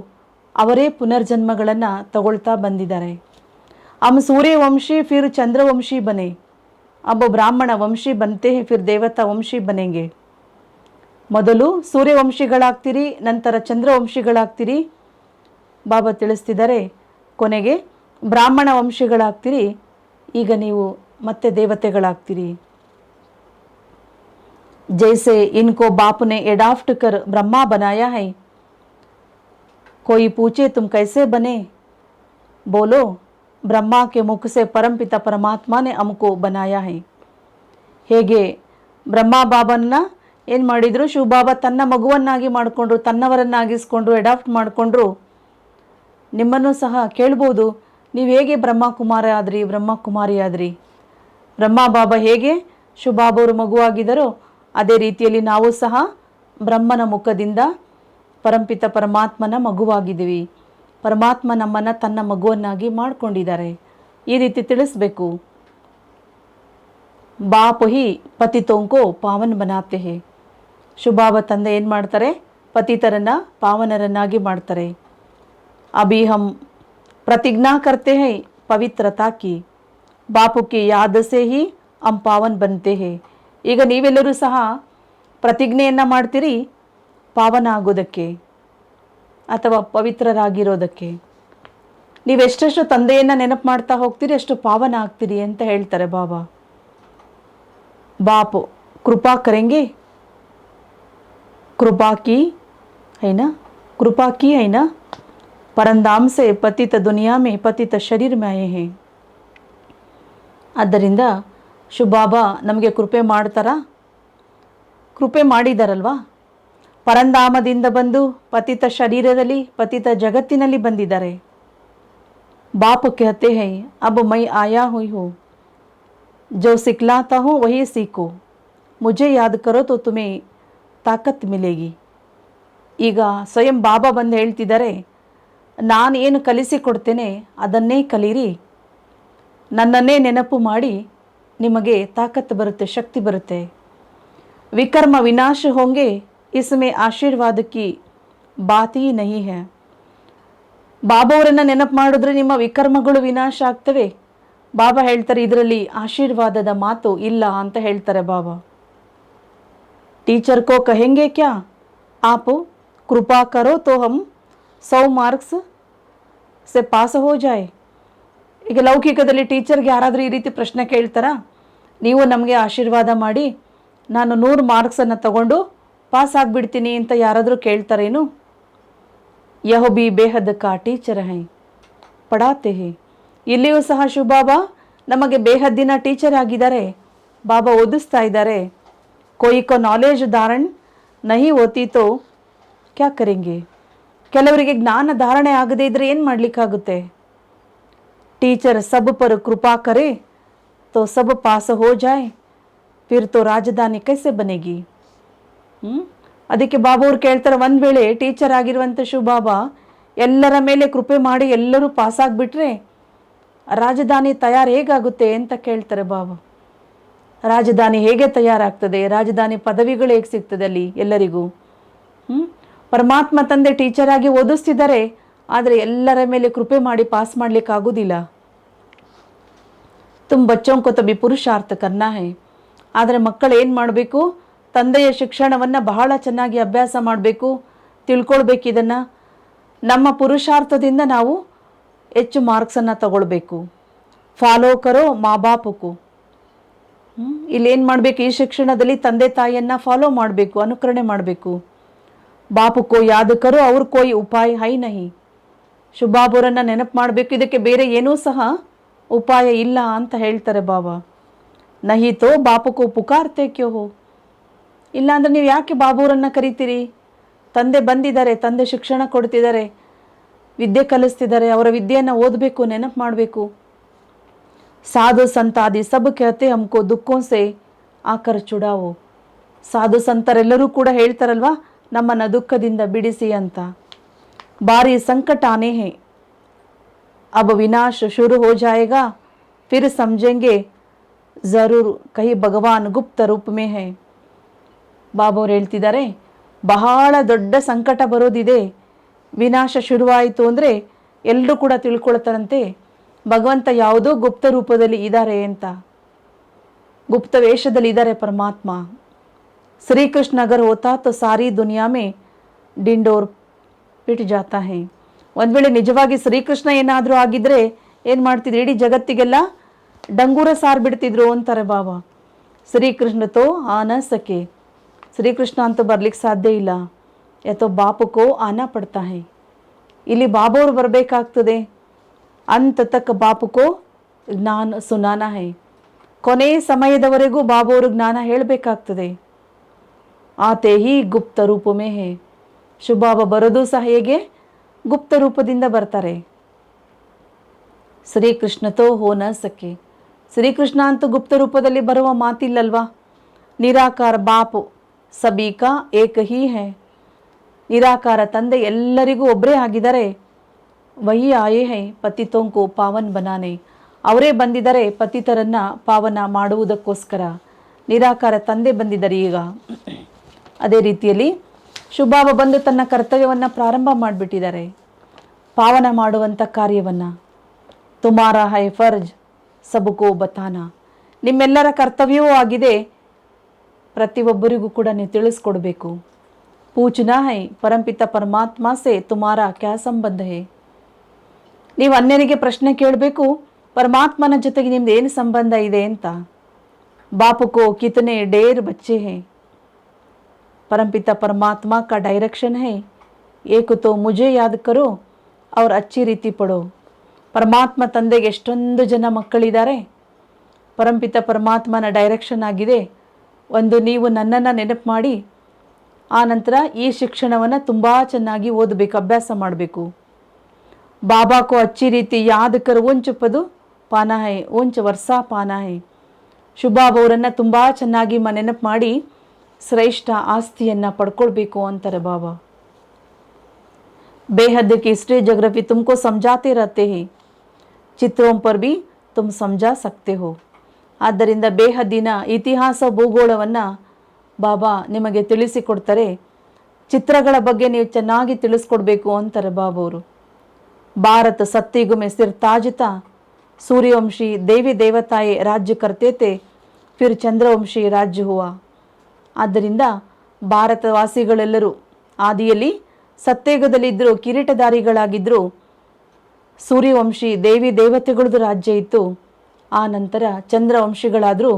ಅವರೇ ಪುನರ್ಜನ್ಮಗಳನ್ನು ತಗೊಳ್ತಾ ಬಂದಿದ್ದಾರೆ. हम सूर्यवंशी फिर चंद्रवंशी बने, अब ब्राह्मण वंशी बनते हैं, फिर देवता वंशी बनेंगे. ಮೊದಲು ಸೂರ್ಯವಂಶಿಗಳಾಗ್ತೀರಿ, ನಂತರ ಚಂದ್ರವಂಶಿಗಳಾಗ್ತೀರಿ. ಬಾಬಾ ತಿಳಿಸ್ತಿದ್ದಾರೆ, ಕೊನೆಗೆ ಬ್ರಾಹ್ಮಣ ವಂಶಿಗಳಾಗ್ತೀರಿ, ಈಗ ನೀವು ಮತ್ತೆ ದೇವತೆಗಳಾಗ್ತೀರಿ. जैसे इनको बाप ने एडाप्ट कर ब्रह्मा बनाया है, कोई पूछे तुम कैसे बने, बोलो ಬ್ರಹ್ಮ ಕೆ ಮುಖ ಸೆ ಪರಂಪಿತ ಪರಮಾತ್ಮನೇ ಅಮ್ಕೋ ಬನಾಯಾ ಹೈ. ಹೇಗೆ ಬ್ರಹ್ಮ ಬಾಬನ್ನ ಏನು ಮಾಡಿದರು, ಶಿವಬಾಬಾ ತನ್ನ ಮಗುವನ್ನಾಗಿ ಮಾಡಿಕೊಂಡ್ರು, ತನ್ನವರನ್ನಾಗಿಸ್ಕೊಂಡ್ರು, ಅಡಾಪ್ಟ್ ಮಾಡಿಕೊಂಡ್ರು. ನಿಮ್ಮನ್ನು ಸಹ ಕೇಳ್ಬೋದು, ನೀವು ಹೇಗೆ ಬ್ರಹ್ಮಕುಮಾರ ಆದ್ರಿ, ಬ್ರಹ್ಮಕುಮಾರಿ ಆದ್ರಿ. ಬ್ರಹ್ಮ ಬಾಬಾ ಹೇಗೆ ಶಿವಬಾಬಾವರು ಮಗುವಾಗಿದ್ದಾರೋ ಅದೇ ರೀತಿಯಲ್ಲಿ ನಾವು ಸಹ ಬ್ರಹ್ಮನ ಮುಖದಿಂದ ಪರಂಪಿತ ಪರಮಾತ್ಮನ ಮಗುವಾಗಿದ್ದೀವಿ. ಪರಮಾತ್ಮ ನಮ್ಮನ್ನು ತನ್ನ ಮಗುವನ್ನಾಗಿ ಮಾಡಿಕೊಂಡಿದ್ದಾರೆ. ಈ ರೀತಿ ತಿಳಿಸ್ಬೇಕು. ಬಾಪ್ ಹಿ ಪತಿತೋಂಕೋ ಪಾವನ್ ಬನಾತೆ ಹೇ. ಶುಭಾಬ ತಂದೆ ಏನು ಮಾಡ್ತಾರೆ, ಪತಿತರನ್ನು ಪಾವನರನ್ನಾಗಿ ಮಾಡ್ತಾರೆ. ಅಭಿ ಹಮ್ ಪ್ರತಿಜ್ಞಾ ಕರ್ತೆ ಹೈ ಪವಿತ್ರತಾ ಕಿ, ಬಾಪು ಕಿ ಯಾದ ಸೇ ಹಿ ಹಮ್ ಪಾವನ್ ಬನ್ತೆ ಹೇ. ಈಗ ನೀವೆಲ್ಲರೂ ಸಹ ಪ್ರತಿಜ್ಞೆಯನ್ನು ಮಾಡ್ತೀರಿ ಪಾವನ ಆಗೋದಕ್ಕೆ ಅಥವಾ ಪವಿತ್ರರಾಗಿರೋದಕ್ಕೆ. ನೀವೆಷ್ಟೆಷ್ಟು ತಂದೆಯನ್ನು ನೆನಪು ಮಾಡ್ತಾ ಹೋಗ್ತೀರಿ ಅಷ್ಟು ಪಾವನ ಆಗ್ತೀರಿ ಅಂತ ಹೇಳ್ತಾರೆ ಬಾಬಾ. ಬಾಪ್ ಕೃಪಾ ಕರೆಂಗೆ, ಕೃಪಾ ಕಿ ಹೈನಾ, ಕೃಪಾ ಕಿ ಹೈನಾ, ಪರಂಧಾಮ್ ಸೆ ಪತಿತ ದುನಿಯಾ ಮೇ ಪತಿತ ಶರೀರ್ ಮೇ ಆಯೇ ಹೇ. ಆದ್ದರಿಂದ ಶಿವಬಾಬಾ ನಮಗೆ ಕೃಪೆ ಮಾಡ್ತಾರಾ? ಕೃಪೆ ಮಾಡಿದಾರಲ್ವಾ. ಪರಂಧಾಮದಿಂದ ಬಂದು ಪತಿತ ಶರೀರದಲ್ಲಿ, ಪತಿತ ಜಗತ್ತಿನಲ್ಲಿ ಬಂದಿದ್ದಾರೆ. ಬಾಪ್ कहते हैं अब मैं आया हुई हूँ, जो सिखलाता हूँ वही सीखो, मुझे याद करो तो तुम्हें ತಾಕತ್ ಮಿಲೇಗಿ. ಈಗ ಸ್ವಯಂ ಬಾಬಾ ಬಂದು ಹೇಳ್ತಿದ್ದಾರೆ, ನಾನು ಏನು ಕಲಿಸಿಕೊಡ್ತೇನೆ ಅದನ್ನೇ ಕಲೀರಿ, ನನ್ನನ್ನೇ ನೆನಪು ಮಾಡಿ, ನಿಮಗೆ ತಾಕತ್ತು ಬರುತ್ತೆ, ಶಕ್ತಿ ಬರುತ್ತೆ. ವಿಕರ್ಮ ವಿನಾಶ ಹೋಂಗೆ ಇಸ್ಮೆ ಆಶೀರ್ವಾದ ಕಿ ಬಾತ್ ಹಿ ನಹಿ ಹೈ. ಬಾಬಾವರನ್ನು ನೆನಪು ಮಾಡಿದ್ರೆ ನಿಮ್ಮ ವಿಕರ್ಮಗಳು ವಿನಾಶ ಆಗ್ತವೆ. ಬಾಬಾ ಹೇಳ್ತಾರೆ ಇದರಲ್ಲಿ ಆಶೀರ್ವಾದದ ಮಾತು ಇಲ್ಲ ಅಂತ ಹೇಳ್ತಾರೆ ಬಾಬಾ. टीचर को कहेंगे क्या आप कृपा करो तो हम 100 ಮಾರ್ಕ್ಸ್ से ಪಾಸ್ हो जाए. ಈಗ ಲೌಕಿಕದಲ್ಲಿ ಟೀಚರ್ಗೆ ಯಾರಾದರೂ ಈ ರೀತಿ ಪ್ರಶ್ನೆ ಕೇಳ್ತಾರಾ, ನೀವು ನಮಗೆ ಆಶೀರ್ವಾದ ಮಾಡಿ ನಾನು 100 ಮಾರ್ಕ್ಸನ್ನು ತಗೊಂಡು ಪಾಸ್ ಆಗಿಬಿಡ್ತೀನಿ ಅಂತ ಯಾರಾದರೂ ಕೇಳ್ತಾರೇನು? ಯಹ ಬಿ ಬೇಹದ್ ಕಾ ಟೀಚರ್ ಹೈ, ಪಡಾತೆ ಹೈ. ಇಲ್ಲಿಯೂ ಸಹ ಶಿವಬಾಬಾ ನಮಗೆ ಬೇಹದ್ದಿನ ಟೀಚರ್ ಆಗಿದ್ದಾರೆ. ಬಾಬಾ ಓದಿಸ್ತಾ ಇದ್ದಾರೆ. कोई को नॉलेज धारण नहीं होती तो क्या करेंगे. ಕೆಲವರಿಗೆ ಜ್ಞಾನ ಧಾರಣೆ ಆಗದೇ ಇದ್ರೆ ಏನು ಮಾಡಲಿಕ್ಕಾಗುತ್ತೆ? ಟೀಚರ್ सब पर कृपा करे तो सब पास हो जाए, फिर तो राजधानी कैसे बनेगी. ಅದಕ್ಕೆ ಬಾಬಾ ಅವ್ರು ಕೇಳ್ತಾರೆ, ಒಂದು ವೇಳೆ ಟೀಚರ್ ಆಗಿರುವಂಥ ಶಿವಬಾಬಾ ಎಲ್ಲರ ಮೇಲೆ ಕೃಪೆ ಮಾಡಿ ಎಲ್ಲರೂ ಪಾಸ್ ಆಗಿಬಿಟ್ರೆ ರಾಜಧಾನಿ ತಯಾರು ಹೇಗಾಗುತ್ತೆ ಅಂತ ಕೇಳ್ತಾರೆ ಬಾಬಾ. ರಾಜಧಾನಿ ಹೇಗೆ ತಯಾರಾಗ್ತದೆ? ರಾಜಧಾನಿ ಪದವಿಗಳು ಹೇಗೆ ಸಿಗ್ತದೆ ಅಲ್ಲಿ ಎಲ್ಲರಿಗೂ? ಪರಮಾತ್ಮ ತಂದೆ ಟೀಚರ್ ಆಗಿ ಓದಿಸ್ತಿದ್ದಾರೆ, ಆದರೆ ಎಲ್ಲರ ಮೇಲೆ ಕೃಪೆ ಮಾಡಿ ಪಾಸ್ ಮಾಡಲಿಕ್ಕಾಗೋದಿಲ್ಲ. ತುಮ್ ಬಚ್ಚೋಂ ಕೋ ತಬಿ ಪುರುಷಾರ್ಥ ಕರ್ನಾ ಹೈ. ಆದರೆ ಮಕ್ಕಳು ಏನು ಮಾಡಬೇಕು? ತಂದೆಯ ಶಿಕ್ಷಣವನ್ನು ಬಹಳ ಚೆನ್ನಾಗಿ ಅಭ್ಯಾಸ ಮಾಡಬೇಕು, ತಿಳ್ಕೊಳ್ಬೇಕು. ಇದನ್ನು ನಮ್ಮ ಪುರುಷಾರ್ಥದಿಂದ ನಾವು ಹೆಚ್ಚು ಮಾರ್ಕ್ಸನ್ನು ತಗೊಳ್ಬೇಕು. ಫಾಲೋ ಕರೋ ಮಾ ಬಾಪುಕು. ಇಲ್ಲೇನು ಮಾಡಬೇಕು? ಈ ಶಿಕ್ಷಣದಲ್ಲಿ ತಂದೆ ತಾಯಿಯನ್ನು ಫಾಲೋ ಮಾಡಬೇಕು, ಅನುಕರಣೆ ಮಾಡಬೇಕು. ಬಾಪು ಕೋ ಯಾದ್ ಕರೋ ಅವ್ರ ಕೋಯಿ ಉಪಾಯ ಹೈ ನಹಿ. ಶುಭಾಬುರನ್ನು ನೆನಪು ಮಾಡಬೇಕು, ಇದಕ್ಕೆ ಬೇರೆ ಏನೂ ಸಹ ಉಪಾಯ ಇಲ್ಲ ಅಂತ ಹೇಳ್ತಾರೆ ಬಾಬಾ. ನಹಿ ತೋ ಬಾಪು ಕೋ ಪುಕಾರ್ತೆ ಕ್ಯೋ ಹೋ. ಇಲ್ಲಾಂದ್ರೆ ನೀವು ಯಾಕೆ ಬಾಬುರನ್ನು ಕರಿತೀರಿ? ತಂದೆ ಬಂದಿದ್ದಾರೆ, ತಂದೆ ಶಿಕ್ಷಣ ಕೊಡ್ತಿದ್ದಾರೆ, ವಿದ್ಯೆ ಕಲಿಸ್ತಿದ್ದಾರೆ, ಅವರ ವಿದ್ಯೆಯನ್ನು ಓದಬೇಕು, ನೆನಪು ಮಾಡಬೇಕು. ಸಾಧು ಸಂತ ಆದಿ ಸಬ್ कहते हमको ದುಃಖೋं से ಆಕರ್ ಚುಡಾವೋ. ಸಾಧು ಸಂತರೆಲ್ಲರೂ ಕೂಡ ಹೇಳ್ತಾರಲ್ವಾ, ನಮ್ಮನ್ನು ದುಃಖದಿಂದ ಬಿಡಿಸಿ ಅಂತ. ಬಾರಿ ಸಂಕಟ ಆನೆ ಹೈ, अब विनाश शुरू हो जाएगा, फिर समझेंगे जरूर कहीं भगवान गुप्त रूप में है. ಬಾಬಾ ಅವ್ರು ಹೇಳ್ತಿದ್ದಾರೆ, ಬಹಳ ದೊಡ್ಡ ಸಂಕಟ ಬರೋದಿದೆ, ವಿನಾಶ ಶುರುವಾಯಿತು ಅಂದರೆ ಎಲ್ಲರೂ ಕೂಡ ತಿಳ್ಕೊಳ್ತಾರಂತೆ ಭಗವಂತ ಯಾವುದೋ ಗುಪ್ತ ರೂಪದಲ್ಲಿ ಇದ್ದಾರೆ ಅಂತ, ಗುಪ್ತ ವೇಷದಲ್ಲಿ ಇದ್ದಾರೆ ಪರಮಾತ್ಮ. ಶ್ರೀಕೃಷ್ಣ ಅಗರ್ ಹೋತಾ ತೋ ಸಾರಿ ದುನಿಯಾ ಮೇ ಡಿಂಡೋರ್ ಪಿಟ್ ಜಾತಾ ಹೈ. ಒಂದು ವೇಳೆ ನಿಜವಾಗಿ ಶ್ರೀಕೃಷ್ಣ ಏನಾದರೂ ಆಗಿದ್ರೆ ಏನು ಮಾಡ್ತಿದ್ರು? ಇಡೀ ಜಗತ್ತಿಗೆಲ್ಲ ಡಂಗೂರ ಸಾರ್ಬಿಡ್ತಿದ್ರು ಅಂತಾರೆ ಬಾಬಾ. ಶ್ರೀಕೃಷ್ಣ ತೋ ಆನ ಸಕೆ, ಶ್ರೀಕೃಷ್ಣ ಅಂತೂ ಬರ್ಲಿಕ್ಕೆ ಸಾಧ್ಯ ಇಲ್ಲ. ಯಾತೋ ಬಾಪುಕೋ ಆನ ಪಡ್ತಾ ಹೈ. ಇಲ್ಲಿ ಬಾಬಾ ಅವರು ಬರಬೇಕಾಗ್ತದೆ. ಅಂತ ತಕ್ಕ ಬಾಪುಕೋ ಜ್ಞಾನ ಸುನಾನ ಹೈ. ಕೊನೆ ಸಮಯದವರೆಗೂ ಬಾಬಾ ಅವರು ಜ್ಞಾನ ಹೇಳಬೇಕಾಗ್ತದೆ. ಆತೆ ಹಿ ಗುಪ್ತ ರೂಪಮೇ ಹೇ. ಶುಭಾಬಾ ಬರೋದು ಸಹ ಹೇಗೆ? ಗುಪ್ತ ರೂಪದಿಂದ ಬರ್ತಾರೆ. ಶ್ರೀಕೃಷ್ಣ ತೋ ಹೋ ನ ಸಕೆ. ಶ್ರೀಕೃಷ್ಣ ಅಂತೂ ಗುಪ್ತ ರೂಪದಲ್ಲಿ ಬರುವ ಮಾತಿಲ್ಲಲ್ವಾ? ನಿರಾಕಾರ ಬಾಪು ಸಬೀಕಾ ಏಕ ಹಿ ಹೈ. ನಿರಾಕಾರ ತಂದೆ ಎಲ್ಲರಿಗೂ ಒಬ್ಬರೇ ಆಗಿದ್ದಾರೆ. ವಹಿ ಆಯೇ ಹೈ ಪತಿತೋಂ ಕೋ ಪಾವನ್ ಬನಾನೆ. ಅವರೇ ಬಂದಿದ್ದಾರೆ ಪತಿತರನ್ನು ಪಾವನ ಮಾಡುವುದಕ್ಕೋಸ್ಕರ. ನಿರಾಕಾರ ತಂದೆ ಬಂದಿದ್ದಾರೆ ಈಗ. ಅದೇ ರೀತಿಯಲ್ಲಿ ಶುಭಾಬ ಬಂದು ತನ್ನ ಕರ್ತವ್ಯವನ್ನು ಪ್ರಾರಂಭ ಮಾಡಿಬಿಟ್ಟಿದ್ದಾರೆ, ಪಾವನ ಮಾಡುವಂಥ ಕಾರ್ಯವನ್ನು. ತುಮಾರ ಹೈ ಫರ್ಜ್ ಸಬಕೋ ಬತಾನ. ನಿಮ್ಮೆಲ್ಲರ ಕರ್ತವ್ಯವೂ ಆಗಿದೆ, ಪ್ರತಿಯೊಬ್ಬರಿಗೂ ಕೂಡ ನೀವು ತಿಳಿಸ್ಕೊಡ್ಬೇಕು. ಪೂಚನಾ ಹೈ ಪರಂಪಿತ ಪರಮಾತ್ಮ ಸೆ ತುಮಾರ ಕ್ಯಾ ಸಂಬಂಧ ಹೇ. ನೀವು ಅನ್ಯರಿಗೆ ಪ್ರಶ್ನೆ ಕೇಳಬೇಕು, ಪರಮಾತ್ಮನ ಜೊತೆಗೆ ನಿಮ್ದು ಏನು ಸಂಬಂಧ ಇದೆ ಅಂತ. ಬಾಪುಕೋ ಕಿತನೆ ಡೇರ್ ಬಚ್ಚೆ ಹೇ. परमपिता परमात्मा का डायरेक्शन है, एक तो मुझे याद करो और अच्छी ರೀತಿ ಪಡೋ. ಪರಮಾತ್ಮ ತಂದೆಗೆ ಎಷ್ಟೊಂದು ಜನ ಮಕ್ಕಳಿದ್ದಾರೆ. ಪರಂಪಿತ ಪರಮಾತ್ಮನ ಡೈರೆಕ್ಷನ್ ಆಗಿದೆ, ಒಂದು ನೀವು ನನ್ನನ್ನು ನೆನಪು ಮಾಡಿ ಆ ನಂತರ ಈ ಶಿಕ್ಷಣವನ್ನು ತುಂಬ ಚೆನ್ನಾಗಿ ಓದಬೇಕು, ಅಭ್ಯಾಸ ಮಾಡಬೇಕು. ಬಾಬಾ ಕೋ ಅಚ್ಚಿ ರೀತಿ ಯಾದ್ ಕರ್ ಓಂಚ ಪದು ಪಾನಾ ಹೈ, ಓಂಚ ವರ್ಷ ಪಾನಾ ಹೈ. ಶುಭಾಬ್ ಅವರನ್ನು ತುಂಬ ಚೆನ್ನಾಗಿ ನೆನಪು ಮಾಡಿ ಶ್ರೇಷ್ಠ ಆಸ್ತಿಯನ್ನು ಪಡ್ಕೊಳ್ಬೇಕು ಅಂತಾರೆ ಬಾಬಾ. बेहद की हिस्ट्री जोग्राफी तुमको समझाते रहते हैं, ಚಿತ್ರೋं पर भी तुम समझा सकते हो. ಆದ್ದರಿಂದ ಬೇಹದ್ದಿನ ಇತಿಹಾಸ ಭೂಗೋಳವನ್ನು ಬಾಬಾ ನಿಮಗೆ ತಿಳಿಸಿಕೊಡ್ತಾರೆ. ಚಿತ್ರಗಳ ಬಗ್ಗೆ ನೀವು ಚೆನ್ನಾಗಿ ತಿಳಿಸ್ಕೊಡ್ಬೇಕು ಅಂತಾರೆ ಬಾಬಾ ಅವರು. ಭಾರತ सत्युग में सिर ताज था, सूर्यवंशी देवी देवताएं राज्य करते थे, फिर ಚಂದ್ರವಂಶಿ ರಾಜ್ಯ हुआ. ಆದ್ದರಿಂದ ಭಾರತವಾಸಿಗಳೆಲ್ಲರೂ ಆದಿಯಲ್ಲಿ ಸತ್ಯಯುಗದಲ್ಲಿದ್ದರು, ಕಿರೀಟಧಾರಿಗಳಾಗಿದ್ದರು. ಸೂರ್ಯವಂಶಿ ದೇವಿ ದೇವತೆಗಳದ್ದು ರಾಜ್ಯ ಇತ್ತು. ಆ ನಂತರ ಚಂದ್ರವಂಶಿಗಳಾದರು.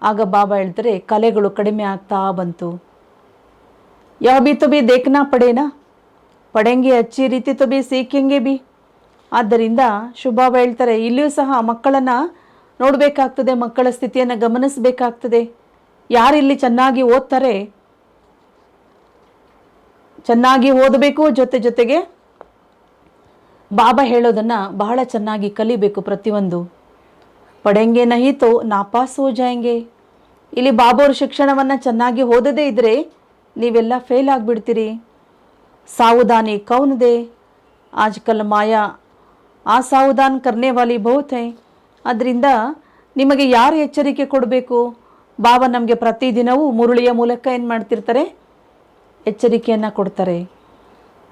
ಆಗ ಬಾಬಾ ಹೇಳ್ತಾರೆ ಕಲೆಗಳು ಕಡಿಮೆ ಆಗ್ತಾ ಬಂತು. ಯಹ ಬಿ ತೋ ಬಿ ದೇಖ್ನಾ ಪಡೇನಾ, ಪಡೆಂಗೆ ಅಚ್ಚಿ ರೀತಿ ತೋ ಬಿ ಸೀಖೆಂಗೆ ಬಿ. ಆದ್ದರಿಂದ ಶುಭಾಬಾ ಹೇಳ್ತಾರೆ ಇಲ್ಲಿಯೂ ಸಹ ಮಕ್ಕಳನ್ನು ನೋಡಬೇಕಾಗ್ತದೆ, ಮಕ್ಕಳ ಸ್ಥಿತಿಯನ್ನು ಗಮನಿಸಬೇಕಾಗ್ತದೆ. ಯಾರಿಲ್ಲಿ ಚೆನ್ನಾಗಿ ಓದ್ತಾರೆ, ಚೆನ್ನಾಗಿ ಓದಬೇಕು, ಜೊತೆಗೆ ಬಾಬಾ ಹೇಳೋದನ್ನು ಬಹಳ ಚೆನ್ನಾಗಿ ಕಲಿಬೇಕು. ಪ್ರತಿಯೊಂದು ಪಡೆಂಗೆ ನಹಿ ತೋ ನಾಪಾಸ್ ಹೋ ಜಾಯಂಗೆ. ಇಲ್ಲಿ ಬಾಬಾ ಅವ್ರ ಶಿಕ್ಷಣವನ್ನು ಚೆನ್ನಾಗಿ ಓದದೇ ಇದ್ದರೆ ನೀವೆಲ್ಲ ಫೇಲ್ ಆಗಿಬಿಡ್ತೀರಿ. ಸಾವಧಾನಿ ಕೌನ್ ದೇ, ಆಜ್ಕಲ್ ಮಾಯಾ ಅಸಾವಧಾನ್ ಕರ್ನೆ ವಾಲಿ ಬಹುತ್ ಹೈ. ಅದರಿಂದ ನಿಮಗೆ ಯಾರು ಎಚ್ಚರಿಕೆ ಕೊಡಬೇಕು? ಬಾಬಾ ನಮಗೆ ಪ್ರತಿದಿನವೂ ಮುರುಳಿಯ ಮೂಲಕ ಏನು ಮಾಡ್ತಿರ್ತಾರೆ, ಎಚ್ಚರಿಕೆಯನ್ನು ಕೊಡ್ತಾರೆ.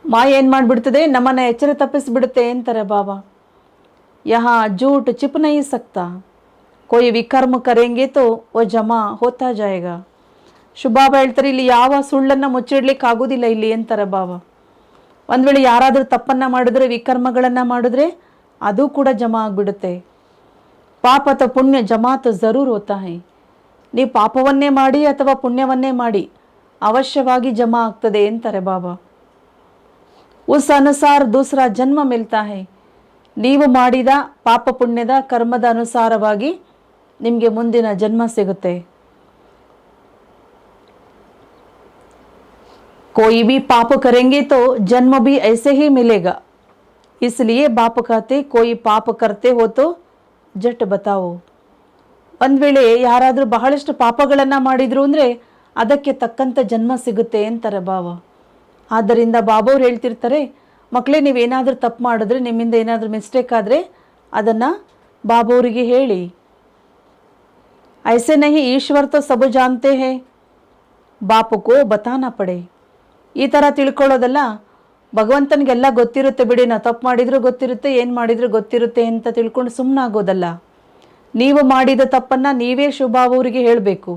ಮಾಯ ಏನು ಮಾಡಿಬಿಡ್ತದೆ, ನಮ್ಮನ್ನು ಎಚ್ಚರ ತಪ್ಪಿಸ್ಬಿಡುತ್ತೆ ಅಂತಾರೆ ಬಾಬಾ. ಯಹ ಜೂಟ್ ಚಿಪ್ ನಹಿ ಸಕ್ತಾ, ಕೋಯಿ ವಿಕರ್ಮ ಕರೆಂಗೆ ತೋ ಓ ಜಮಾ ಹೋತಾ ಜಾಯೇಗಾ. ಶುಭಾಬಾ ಹೇಳ್ತಾರೆ ಇಲ್ಲಿ ಯಾವ ಸುಳ್ಳನ್ನು ಮುಚ್ಚಿಡ್ಲಿಕ್ಕೆ ಆಗೋದಿಲ್ಲ ಇಲ್ಲಿ ಅಂತಾರೆ ಬಾಬಾ. ಒಂದು ವೇಳೆ ಯಾರಾದರೂ ತಪ್ಪನ್ನು ಮಾಡಿದ್ರೆ, ವಿಕರ್ಮಗಳನ್ನು ಮಾಡಿದ್ರೆ ಅದು ಕೂಡ ಜಮಾ ಆಗಿಬಿಡುತ್ತೆ. ಪಾಪ ಅಥವಾ ಪುಣ್ಯ ಜಮಾತ್ ಜರೂರ್ ಹೋತಾ ಹೈ. ನೀವು ಪಾಪವನ್ನೇ ಮಾಡಿ ಅಥವಾ ಪುಣ್ಯವನ್ನೇ ಮಾಡಿ ಅವಶ್ಯವಾಗಿ ಜಮಾ ಆಗ್ತದೆ ಅಂತಾರೆ ಬಾಬಾ. ಉಸ್ ಅನುಸಾರ ದೂಸರಾ ಜನ್ಮ ಮಿಲ್ತಾ ಹೈ. ನೀವು ಮಾಡಿದ ಪಾಪ ಪುಣ್ಯದ ಕರ್ಮದ ಅನುಸಾರವಾಗಿ ನಿಮಗೆ ಮುಂದಿನ ಜನ್ಮ ಸಿಗುತ್ತೆ. कोई भी पाप करेंगे तो जन्म भी ऐसे ही मिलेगा. इसलिए बाप कहते कोई पाप करते हो तो ಜಟ್ ಬತಾವೋ. ಒಂದು ವೇಳೆ ಯಾರಾದರೂ ಬಹಳಷ್ಟು ಪಾಪಗಳನ್ನು ಮಾಡಿದ್ರು ಅಂದರೆ ಅದಕ್ಕೆ ತಕ್ಕಂಥ ಜನ್ಮ ಸಿಗುತ್ತೆ ಅಂತಾರೆ ಬಾಬಾ. ಆದ್ದರಿಂದ ಬಾಬಾ ಅವ್ರು ಹೇಳ್ತಿರ್ತಾರೆ ಮಕ್ಕಳೇ ನೀವೇನಾದರೂ ತಪ್ಪು ಮಾಡಿದ್ರೆ, ನಿಮ್ಮಿಂದ ಏನಾದರೂ ಮಿಸ್ಟೇಕ್ ಆದರೆ ಅದನ್ನು ಬಾಬಾ ಅವರಿಗೆ ಹೇಳಿ. ಐಸೆ ನಹಿ ಈಶ್ವರ್ ತೋ ಸಬ್ ಜಾನ್ತೆ ಹೇ, ಬಾಪುಕೋ ಬತಾನಾ ಪಡೆ. ಈ ಥರ ತಿಳ್ಕೊಳ್ಳೋದಲ್ಲ, ಭಗವಂತನಿಗೆಲ್ಲ ಗೊತ್ತಿರುತ್ತೆ ಬಿಡಿ, ನಾವು ತಪ್ಪು ಮಾಡಿದರೂ ಗೊತ್ತಿರುತ್ತೆ, ಏನು ಮಾಡಿದರೂ ಗೊತ್ತಿರುತ್ತೆ ಅಂತ ತಿಳ್ಕೊಂಡು ಸುಮ್ಮನಾಗೋದಲ್ಲ. ನೀವು ಮಾಡಿದ ತಪ್ಪನ್ನು ನೀವೇ ಶುಭಾವರಿಗೆ ಹೇಳಬೇಕು.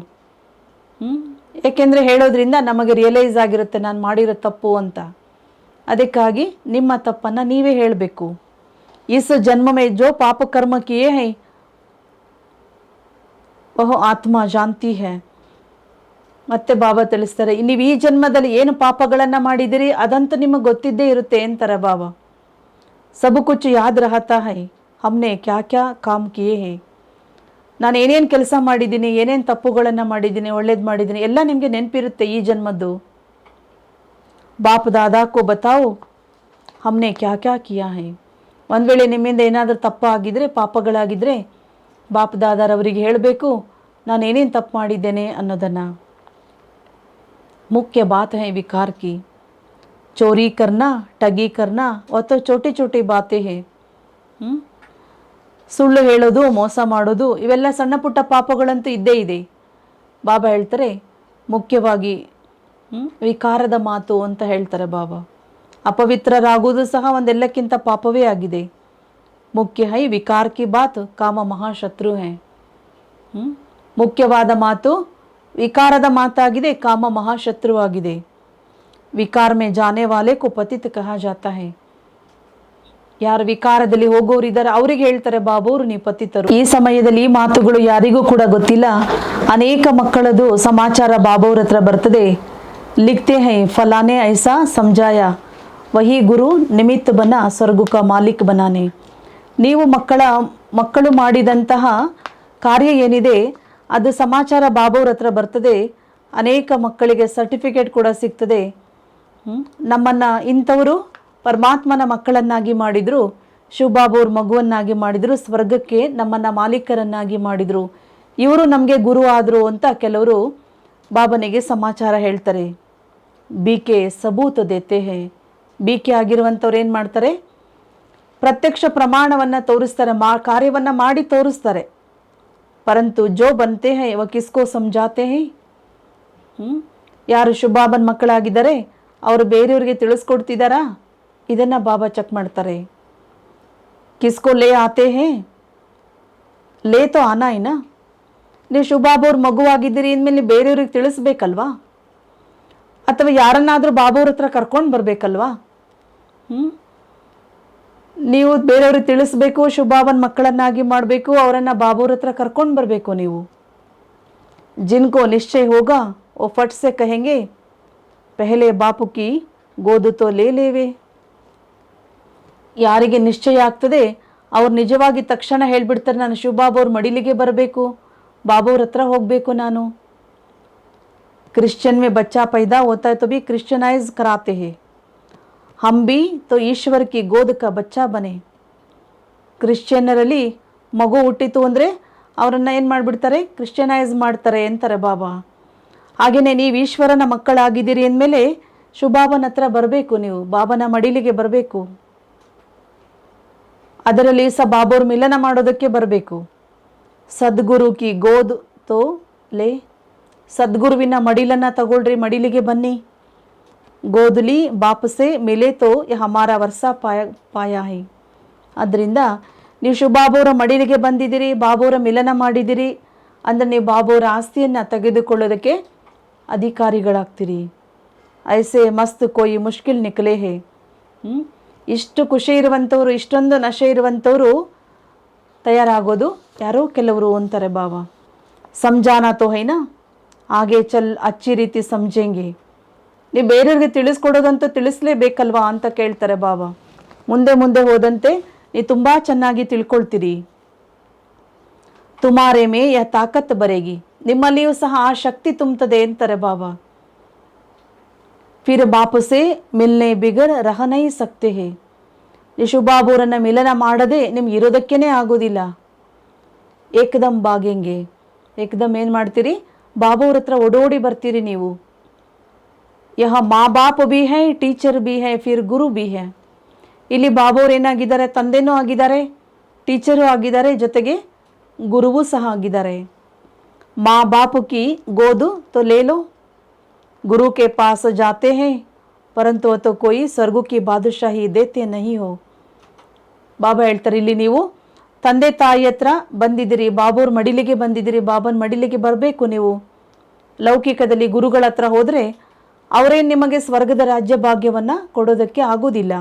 ಏಕೆಂದರೆ ಹೇಳೋದ್ರಿಂದ ನಮಗೆ ರಿಯಲೈಸ್ ಆಗಿರುತ್ತೆ ನಾನು ಮಾಡಿರೋ ತಪ್ಪು ಅಂತ. ಅದಕ್ಕಾಗಿ ನಿಮ್ಮ ತಪ್ಪನ್ನು ನೀವೇ ಹೇಳಬೇಕು. ಇಸ್ ಜನ್ಮ ಮೇ ಜೋ ಪಾಪ ಕರ್ಮ ಕಿಯೇ ಹೈ ವಹ ಆತ್ಮ ಜಾನ್ತಿ ಹೈ. ಮತ್ತೆ ಬಾಬಾ ತಿಳಿಸ್ತಾರೆ ನೀವು ಈ ಜನ್ಮದಲ್ಲಿ ಏನು ಪಾಪಗಳನ್ನು ಮಾಡಿದಿರಿ ಅದಂತೂ ನಿಮಗೆ ಗೊತ್ತಿದ್ದೇ ಇರುತ್ತೆ ಅಂತಾರೆ ಬಾಬಾ. ಸಬ್ ಕುಚ್ ಯಾದ್ ರಹತಾ ಹೈ ಹಮ್ನೆ ಕ್ಯಾ ಕ್ಯಾ ಕಾಮ್ ಕಿಯೇ ಹೈ. ನಾನು ಏನೇನು ಕೆಲಸ ಮಾಡಿದ್ದೀನಿ, ಏನೇನು ತಪ್ಪುಗಳನ್ನು ಮಾಡಿದ್ದೀನಿ, ಒಳ್ಳೇದು ಮಾಡಿದ್ದೀನಿ ಎಲ್ಲ ನಿಮಗೆ ನೆನಪಿರುತ್ತೆ ಈ ಜನ್ಮದ್ದು. ಬಾಪ್ ದಾದಾಕೋ ಬತಾओ ಹಮ್ನೆ ಕ್ಯಾ ಕ್ಯಾ ಕಿಯಾ ಹೈ. ಒಂದು ವೇಳೆ ನಿಮ್ಮಿಂದ ಏನಾದರೂ ತಪ್ಪು ಆಗಿದ್ರೆ, ಪಾಪಗಳಾಗಿದ್ದರೆ ಬಾಪ್ ದಾದಾರವರಿಗೆ ಹೇಳಬೇಕು ನಾನು ಏನೇನು ತಪ್ಪು ಮಾಡಿದ್ದೇನೆ ಅನ್ನೋದನ್ನು. मुख्य बात है विकार की, चोरी करना, ठगी करना और तो छोटी छोटी बातें हैं. ಸುಳ್ಳು ಹೇಳೋದು, ಮೋಸ ಮಾಡೋದು ಇವೆಲ್ಲ ಸಣ್ಣ ಪುಟ್ಟ ಪಾಪಗಳಂತೂ ಇದ್ದೇ ಇದೆ. ಬಾಬಾ ಹೇಳ್ತಾರೆ ಮುಖ್ಯವಾಗಿ ವಿಕಾರದ ಮಾತು ಅಂತ ಹೇಳ್ತಾರೆ ಬಾಬಾ. ಅಪವಿತ್ರರಾಗುವುದು ಸಹ ಒಂದೆಲ್ಲಕ್ಕಿಂತ ಪಾಪವೇ ಆಗಿದೆ. ಮುಖ್ಯ ಹೈ ವಿಕಾರ ಕಿ ಬಾತ್ ಕಾಮ ಮಹಾಶತ್ರು ಹೈ. ಮುಖ್ಯವಾದ ಮಾತು ವಿಕಾರದ ಮಾತಾಗಿದೆ, ಕಾಮ ಮಹಾಶತ್ರುವಾಗಿದೆ. ವಿಕಾರ ಮೇ ಜಾನೆ ವಾಲೆ ಕೋ ಪತಿತ್ ಕಹಾ ಜಾತಾ ಹೈ. ಯಾರು ವಿಕಾರದಲ್ಲಿ ಹೋಗೋರಿದ್ದಾರೆ ಅವರಿಗೆ ಹೇಳ್ತಾರೆ ಬಾಬೋರು ನೀವು ಪತಿತರು. ಈ ಸಮಯದಲ್ಲಿ ಈ ಮಾತುಗಳು ಯಾರಿಗೂ ಕೂಡ ಗೊತ್ತಿಲ್ಲ. ಅನೇಕ ಮಕ್ಕಳದು ಸಮಾಚಾರ ಬಾಬೋರ ಹತ್ರ ಬರ್ತದೆ. ಲಿಖ್ತೆ ಹೈ ಫಲಾನೆ ಐಸಾ ಸಮಜಾಯ ವಹಿ ಗುರು ನಿಮಿತ್ ಬನ ಸ್ವರ್ಗ ಕಾ ಮಾಲಿಕ್ ಬನಾನೆ. ನೀವು ಮಕ್ಕಳು ಮಾಡಿದಂತಹ ಕಾರ್ಯ ಏನಿದೆ ಅದು ಸಮಾಚಾರ ಬಾಬೋರ ಹತ್ರ ಬರ್ತದೆ. ಅನೇಕ ಮಕ್ಕಳಿಗೆ ಸರ್ಟಿಫಿಕೇಟ್ ಕೂಡ ಸಿಗ್ತದೆ. ನಮ್ಮನ್ನು ಇಂಥವರು ಪರಮಾತ್ಮನ ಮಕ್ಕಳನ್ನಾಗಿ ಮಾಡಿದರು, ಶಿವಬಾಬೋರ್ ಮಗುವನ್ನಾಗಿ ಮಾಡಿದರು, ಸ್ವರ್ಗಕ್ಕೆ ನಮ್ಮನ್ನು ಮಾಲೀಕರನ್ನಾಗಿ ಮಾಡಿದರು. ಇವರು ನಮಗೆ ಗುರು ಆದರು ಅಂತ ಕೆಲವರು ಬಾಬನಿಗೆ ಸಮಾಚಾರ ಹೇಳ್ತಾರೆ. ಬೀಕೆ ಸಬೂತ್ ದೇತೆ ಹೇ. ಬೀಕೆ ಆಗಿರುವಂಥವ್ರು ಏನು ಮಾಡ್ತಾರೆ, ಪ್ರತ್ಯಕ್ಷ ಪ್ರಮಾಣವನ್ನು ತೋರಿಸ್ತಾರೆ, ಕಾರ್ಯವನ್ನು ಮಾಡಿ ತೋರಿಸ್ತಾರೆ. ಪರಂತು ಜೋ ಬಂತೆ ಹೇ ವ ಕಿಸ್ಕೋ ಸಮಜಾತೆ ಹೇ. ಯಾರು ಶುಭಾಬನ್ ಮಕ್ಕಳಾಗಿದ್ದಾರೆ ಅವರು ಬೇರೆಯವರಿಗೆ ತಿಳಿಸ್ಕೊಡ್ತಿದ್ದಾರಾ, ಇದನ್ನು ಬಾಬಾ ಚೆಕ್ ಮಾಡ್ತಾರೆ. ಕಿಸ್ಕೋ ಲೇ ಆತೆ ಹೇ, ಲೇ ತೋ ಆನಾ ಇನಾ. ನೀವು ಶುಭಾಬವ್ರ ಮಗುವಾಗಿದ್ದೀರಿ ಅಂದಮೇಲೆ ಬೇರೆಯವ್ರಿಗೆ ತಿಳಿಸ್ಬೇಕಲ್ವಾ, ಅಥವಾ ಯಾರನ್ನಾದರೂ ಬಾಬವ್ರ ಹತ್ರ ಕರ್ಕೊಂಡು ಬರಬೇಕಲ್ವಾ. ನೀವು ಬೇರೆಯವ್ರಿಗೆ ತಿಳಿಸ್ಬೇಕು, ಶುಭಾಬನ್ ಮಕ್ಕಳನ್ನಾಗಿ ಮಾಡಬೇಕು, ಅವರನ್ನು ಬಾಬವ್ರ ಹತ್ರ ಕರ್ಕೊಂಡು ಬರಬೇಕು. ನೀವು ಜಿನ್ಕೋ ನಿಶ್ಚಯ ಹೋಗಾ वो फट से कहेंगे पहले बापू की गोद तो ले लेवे. ಯಾರಿಗೆ ನಿಶ್ಚಯ ಆಗ್ತದೆ ಅವ್ರು ನಿಜವಾಗಿ ತಕ್ಷಣ ಹೇಳ್ಬಿಡ್ತಾರೆ, ನಾನು ಶಿವಬಾಬವ್ರ ಮಡಿಲಿಗೆ ಬರಬೇಕು, ಬಾಬವ್ರ ಹತ್ರ ಹೋಗಬೇಕು ನಾನು. क्रिश्चियन में बच्चा पैदा होता है तो भी क्रिश्चियनाइज कराते हैं. हम भी तो ईश्वर की गोद का बच्चा बने. ಕ್ರಿಶ್ಚಿಯನ್ನರಲ್ಲಿ ಮಗು ಹುಟ್ಟಿತು ಅಂದರೆ ಅವರನ್ನು ಏನು ಮಾಡಿಬಿಡ್ತಾರೆ, ಕ್ರಿಶ್ಚಿಯನೈಸ್ ಮಾಡ್ತಾರೆ ಅಂತಾರೆ ಬಾಬಾ. ಹಾಗೆಯೇ ನೀವು ಈಶ್ವರನ ಮಕ್ಕಳಾಗಿದ್ದೀರಿ ಅಂದಮೇಲೆ ಶುಭಾಬನ ಹತ್ರ ಬರಬೇಕು, ನೀವು ಬಾಬನ ಮಡಿಲಿಗೆ ಬರಬೇಕು. ಅದರಲ್ಲಿ ಬಾಬೋರ್ ಮಿಲನ ಮಾಡೋದಕ್ಕೆ ಬರಬೇಕು. ಸದ್ಗುರು ಕಿ ಗೋದ್ ತೋ ಲೇ. ಸದ್ಗುರುವಿನ ಮಡಿಲನ್ನು ತಗೊಳ್ರಿ, ಮಡಿಲಿಗೆ ಬನ್ನಿ. ಗೋದ್ಲಿ ಬಾಪಸೆ ಮಿಲೆ ತೋ ಹಮಾರ ವರ್ಷ ಪಾಯ ಹೈ. ಅದರಿಂದ ನೀವು ಶುಭಾಬೋರ ಮಡಿಲಿಗೆ ಬಂದಿದ್ದೀರಿ, ಬಾಬೋರ ಮಿಲನ ಮಾಡಿದ್ದೀರಿ ಅಂದರೆ ನೀವು ಬಾಬೋರ ಆಸ್ತಿಯನ್ನು ತೆಗೆದುಕೊಳ್ಳೋದಕ್ಕೆ ಅಧಿಕಾರಿಗಳಾಗ್ತೀರಿ. ಐಸೆ ಮಸ್ತ್ ಕೋಯಿ ಮುಷ್ಕಿಲ್ ನಿಕಲೇ ಹೇ. ಇಷ್ಟು ಖುಷಿ ಇರುವಂಥವ್ರು, ಇಷ್ಟೊಂದು ನಶೆ ಇರುವಂಥವ್ರು ತಯಾರಾಗೋದು ಯಾರೋ ಕೆಲವರು ಅಂತಾರೆ ಬಾಬಾ. ಸಮಜಾನಾ ತೋ ಹೈನಾ, ಹಾಗೆ ಚಲ್ ಅಚ್ಚಿ ರೀತಿ ಸಮಜೆಂಗೆ. ನೀವು ಬೇರೆಯವ್ರಿಗೆ ತಿಳಿಸ್ಕೊಡೋದಂತೂ ತಿಳಿಸ್ಲೇಬೇಕಲ್ವಾ ಅಂತ ಕೇಳ್ತಾರೆ ಬಾಬಾ. ಮುಂದೆ ಮುಂದೆ ಹೋದಂತೆ ನೀವು ತುಂಬ ಚೆನ್ನಾಗಿ ತಿಳ್ಕೊಳ್ತೀರಿ. ತುಮಾರೆ ಮೇ ಯಹ ತಾಕತ್ ಬರೇಗಿ. ನಿಮ್ಮಲ್ಲಿಯೂ ಸಹ ಆ ಶಕ್ತಿ ತುಂಬುತ್ತದೆ ಅಂತಾರೆ ಬಾಬಾ. ಫಿರ್ ಬಾಪಸೆ ಮಿಲ್ನೆ ಬಿಗರ್ ರಹ ನಹೀ ಸಕ್ತೆ ಹೇ. ಶುಭಾಬೂರನ್ನ ಮಿಲನ ಮಾಡದೆ ನಿಮ್ಗೆ ಇರೋದಕ್ಕೇನೆ ಆಗೋದಿಲ್ಲ. ಏಕದಮ್ ಬಾಗೆಂಗೆ, ಏಕದಮ್ ಏನು ಮಾಡ್ತೀರಿ, ಬಾಬವ್ರ ಹತ್ರ ಓಡೋಡಿ ಬರ್ತೀರಿ ನೀವು. ಯಹ ಮಾ ಬಾಪ್ ಬಿ ಹೈ, ಟೀಚರ್ ಬಿ ಹೈ, ಫಿರ್ ಗುರು ಬಿ ಹೈ. ಇಲ್ಲಿ ಬಾಬವ್ರು ಏನಾಗಿದ್ದಾರೆ, ತಂದೆನೂ ಆಗಿದ್ದಾರೆ, ಟೀಚರು ಆಗಿದ್ದಾರೆ, ಜೊತೆಗೆ ಗುರುವೂ ಸಹ ಆಗಿದ್ದಾರೆ. माँ बाप की गोद तो ले लो. गुरु के पास जाते हैं परंतु वह तो कोई स्वर्ग की बादशाही देते नहीं हो. ಬಾಬಾ ಹೇಳ್ತಾರೆ, ಇಲ್ಲಿ ನೀವು ತಂದೆ ತಾಯಿ ಹತ್ರ ಬಂದಿದ್ದೀರಿ, ಬಾಬೋರ್ ಮಡಿಲಿಗೆ ಬಂದಿದ್ದೀರಿ, ಬಾಬನ್ ಮಡಿಲಿಗೆ ಬರಬೇಕು. ನೀವು ಲೌಕಿಕದಲ್ಲಿ ಗುರುಗಳ ಹತ್ರ ಹೋದರೆ ಅವರೇನು ನಿಮಗೆ ಸ್ವರ್ಗದ ರಾಜ್ಯ ಭಾಗ್ಯವನ್ನು ಕೊಡೋದಕ್ಕೆ ಆಗೋದಿಲ್ಲ.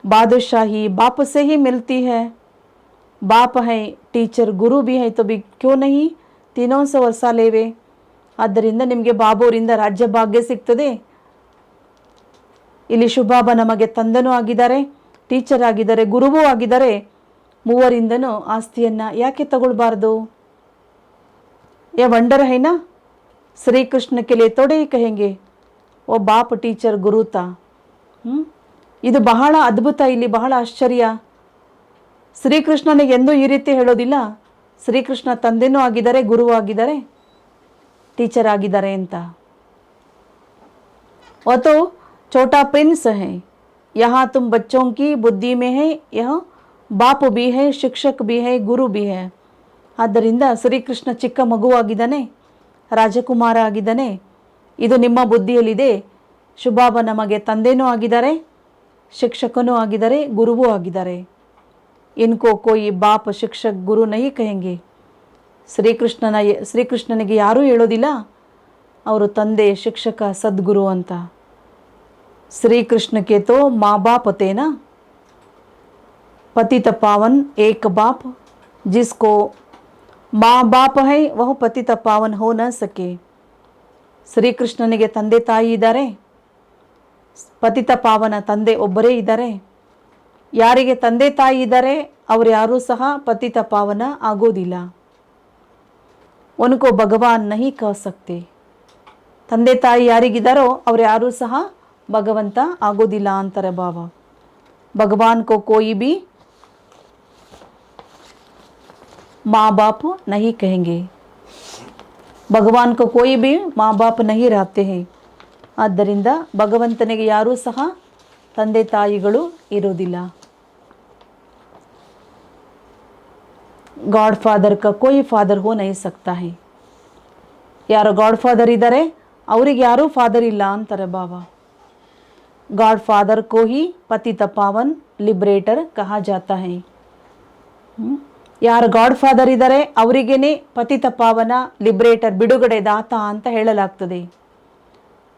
ಬಾದಶಾಹಿ ಬಾಪ್ ಸೆ ಹಿ ಮಿಲ್ತಿ ಹೈ. ಬಾಪ್ ಹೈ, ಟೀಚರ್, ಗುರು ಬಿ ಹೈ, ತೋ ಬಿ ಕ್ಯೋ ನಹಿ 300 ವರ್ಷ ಲೇವೆ. ಆದ್ದರಿಂದ ನಿಮಗೆ ಬಾಬೋರಿಂದ ರಾಜ್ಯ ಭಾಗ್ಯ ಸಿಗ್ತದೆ. ಇಲ್ಲಿ ಶುಭಾಬ ನಮಗೆ ತಂದನೂ ಆಗಿದ್ದಾರೆ, ಟೀಚರ್ ಆಗಿದ್ದಾರೆ, ಗುರುವೂ ಆಗಿದ್ದಾರೆ. ಮೂವರಿಂದನೂ ಆಸ್ತಿಯನ್ನು ಯಾಕೆ ತಗೊಳ್ಬಾರ್ದು. ಯಾ ವಂಡರ್ ಹೈನಾ, ಶ್ರೀಕೃಷ್ಣ ಕೆಲೆ ತೊಡೆ ಕಹೆಂಗೆ ಓ ಬಾಪ್ ಟೀಚರ್ ಗುರುತಾ. ಇದು ಬಹಳ ಅದ್ಭುತ, ಇಲ್ಲಿ ಬಹಳ ಆಶ್ಚರ್ಯ. ಶ್ರೀಕೃಷ್ಣನಿಗೆ ಎಂದೂ ಈ ರೀತಿ ಹೇಳೋದಿಲ್ಲ, ಶ್ರೀಕೃಷ್ಣ ತಂದೆನೂ ಆಗಿದ್ದಾರೆ, ಗುರುವೂ ಆಗಿದ್ದಾರೆ, ಟೀಚರ್ ಆಗಿದ್ದಾರೆ ಅಂತ. वो तो छोटा प्रिंस है. यहाँ तुम बच्चों की बुद्धि में है, यह बाप भी है, ಶಿಕ್ಷಕ भी है, ಗುರು भी है. ಆದ್ದರಿಂದ ಶ್ರೀಕೃಷ್ಣ ಚಿಕ್ಕ ಮಗುವಾಗಿದ್ದಾನೆ, ರಾಜಕುಮಾರ ಆಗಿದ್ದಾನೆ. ಇದು ನಿಮ್ಮ ಬುದ್ಧಿಯಲ್ಲಿದೆ. ಶುಭಾಬ ನಮಗೆ ತಂದೆನೂ ಆಗಿದ್ದಾರೆ, ಶಿಕ್ಷಕನೂ ಆಗಿದ್ದಾರೆ, ಗುರುವೂ ಆಗಿದ್ದಾರೆ. ಇನ್ಕೋ ಕೋಯಿ ಬಾಪ್ ಶಿಕ್ಷಕ ಗುರು ನಹಿ ಕಹೆಂಗೆ. ಶ್ರೀಕೃಷ್ಣನಿಗೆ ಯಾರೂ ಹೇಳೋದಿಲ್ಲ ಅವರು ತಂದೆ, ಶಿಕ್ಷಕ, ಸದ್ಗುರು ಅಂತ. श्रीकृष्ण के तो माँ बाप थे ना. पतित पावन एक बाप, जिसको माँ बाप है वह पतित पावन हो न सके. ಶ್ರೀಕೃಷ್ಣನಿಗೆ ತಂದೆ ತಾಯಿ ಇದ್ದಾರೆ, ಪತಿತ ಪಾವನ ತಂದೆ ಒಬ್ಬರೇ ಇದ್ದಾರೆ. ಯಾರಿಗೆ ತಂದೆ ತಾಯಿ ಇದ್ದಾರೆ ಅವರು ಯಾರೂ ಸಹ ಪತಿತ ಪಾವನ ಆಗೋದಿಲ್ಲ. ಉनको ಭಗವಾನ್ ನಹಿ ಕಹ ಸಕ್ತೆ. ತಂದೆ ತಾಯಿ ಯಾರಿಗಿದ್ದಾರೋ ಅವ್ರು ಯಾರೂ ಸಹ ಭಗವಂತ ಆಗೋದಿಲ್ಲ ಅಂತಾರೆ ಬಾಬಾ. ಭಗವಾನ್ ಕೋ ಕೋಯಿ ಬಿ माँ बाप नहीं कहेंगे. ಭಗವಾನ್ ಕೋ ಕೋಯಿ ಭಿ ಮಾ ಬಾಪ್ ನಹಿ रहते हैं. ಆದ್ದರಿಂದ ಭಗವಂತನಿಗೆ ಯಾರೂ ಸಹ ತಂದೆ ತಾಯಿಗಳು ಇರೋದಿಲ್ಲ. गॉड फादर का कोई फादर हो नहीं सकता है. ಯಾರು ಗಾಡ್ ಫಾದರ್ ಇದ್ದಾರೆ ಅವ್ರಿಗೆ ಯಾರೂ ಫಾದರ್ ಇಲ್ಲ ಅಂತಾರೆ ಬಾಬಾ. गॉड फादर को ही पतित पावन लिबरेटर कहा जाता है. ಯಾರು ಗಾಡ್ ಫಾದರ್ ಇದ್ದಾರೆ ಅವರಿಗೇನೆ ಪತಿತ ಪಾವನ ಲಿಬ್ರೇಟರ್ ಬಿಡುಗಡೆ ದಾತ ಅಂತ ಹೇಳಲಾಗ್ತದೆ.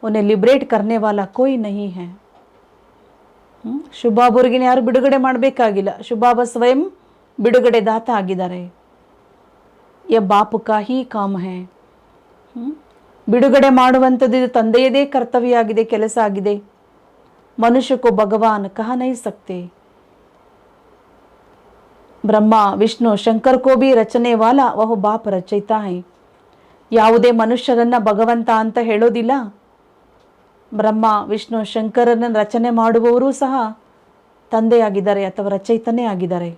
ಉನ್ನೇ ಲಿಬ್ರೇಟ್ ಕರ್ನೆ ವಾಲಾ ಕೋಯಿ ನಹಿ ಹೈ. ಶುಭಾಬುರ್ಗಿನ ಯಾರು ಬಿಡುಗಡೆ ಮಾಡಬೇಕಾಗಿಲ್ಲ, ಶುಭಾಬ ಸ್ವಯಂ ಬಿಡುಗಡೆ ದಾತ ಆಗಿದ್ದಾರೆ. ಯ ಬಾಪ್ ಕಾ ಹಿ ಕಾಮ್ ಹೈ. ಬಿಡುಗಡೆ ಮಾಡುವಂಥದ್ದು ಇದು ತಂದೆಯದೇ ಕರ್ತವ್ಯ ಆಗಿದೆ, ಕೆಲಸ ಆಗಿದೆ. ಮನುಷ್ಯ ಕೋ ಭಗವಾನ್ ಕಹ ನಹಿ ಸಕ್ತೆ. ಬ್ರಹ್ಮ ವಿಷ್ಣು ಶಂಕರ್ ಕೋ ಭಿ ರಚನೆ ವಾಲ ವಹ ಬಾಪ್ ರಚಯಿತಾ ಹೈ. ಯಾವುದೇ ಮನುಷ್ಯರನ್ನ ಭಗವಂತ ಅಂತ ಹೇಳೋದಿಲ್ಲ. ಬ್ರಹ್ಮ ವಿಷ್ಣು ಶಂಕರನ ರಚನೆ ಮಾಡುವವರು ಸಹ ತಂದೆಯಾಗಿದ್ದಾರೆ ಅಥವಾ ರಚಯಿತನೇ ಆಗಿದ್ದಾರೆ.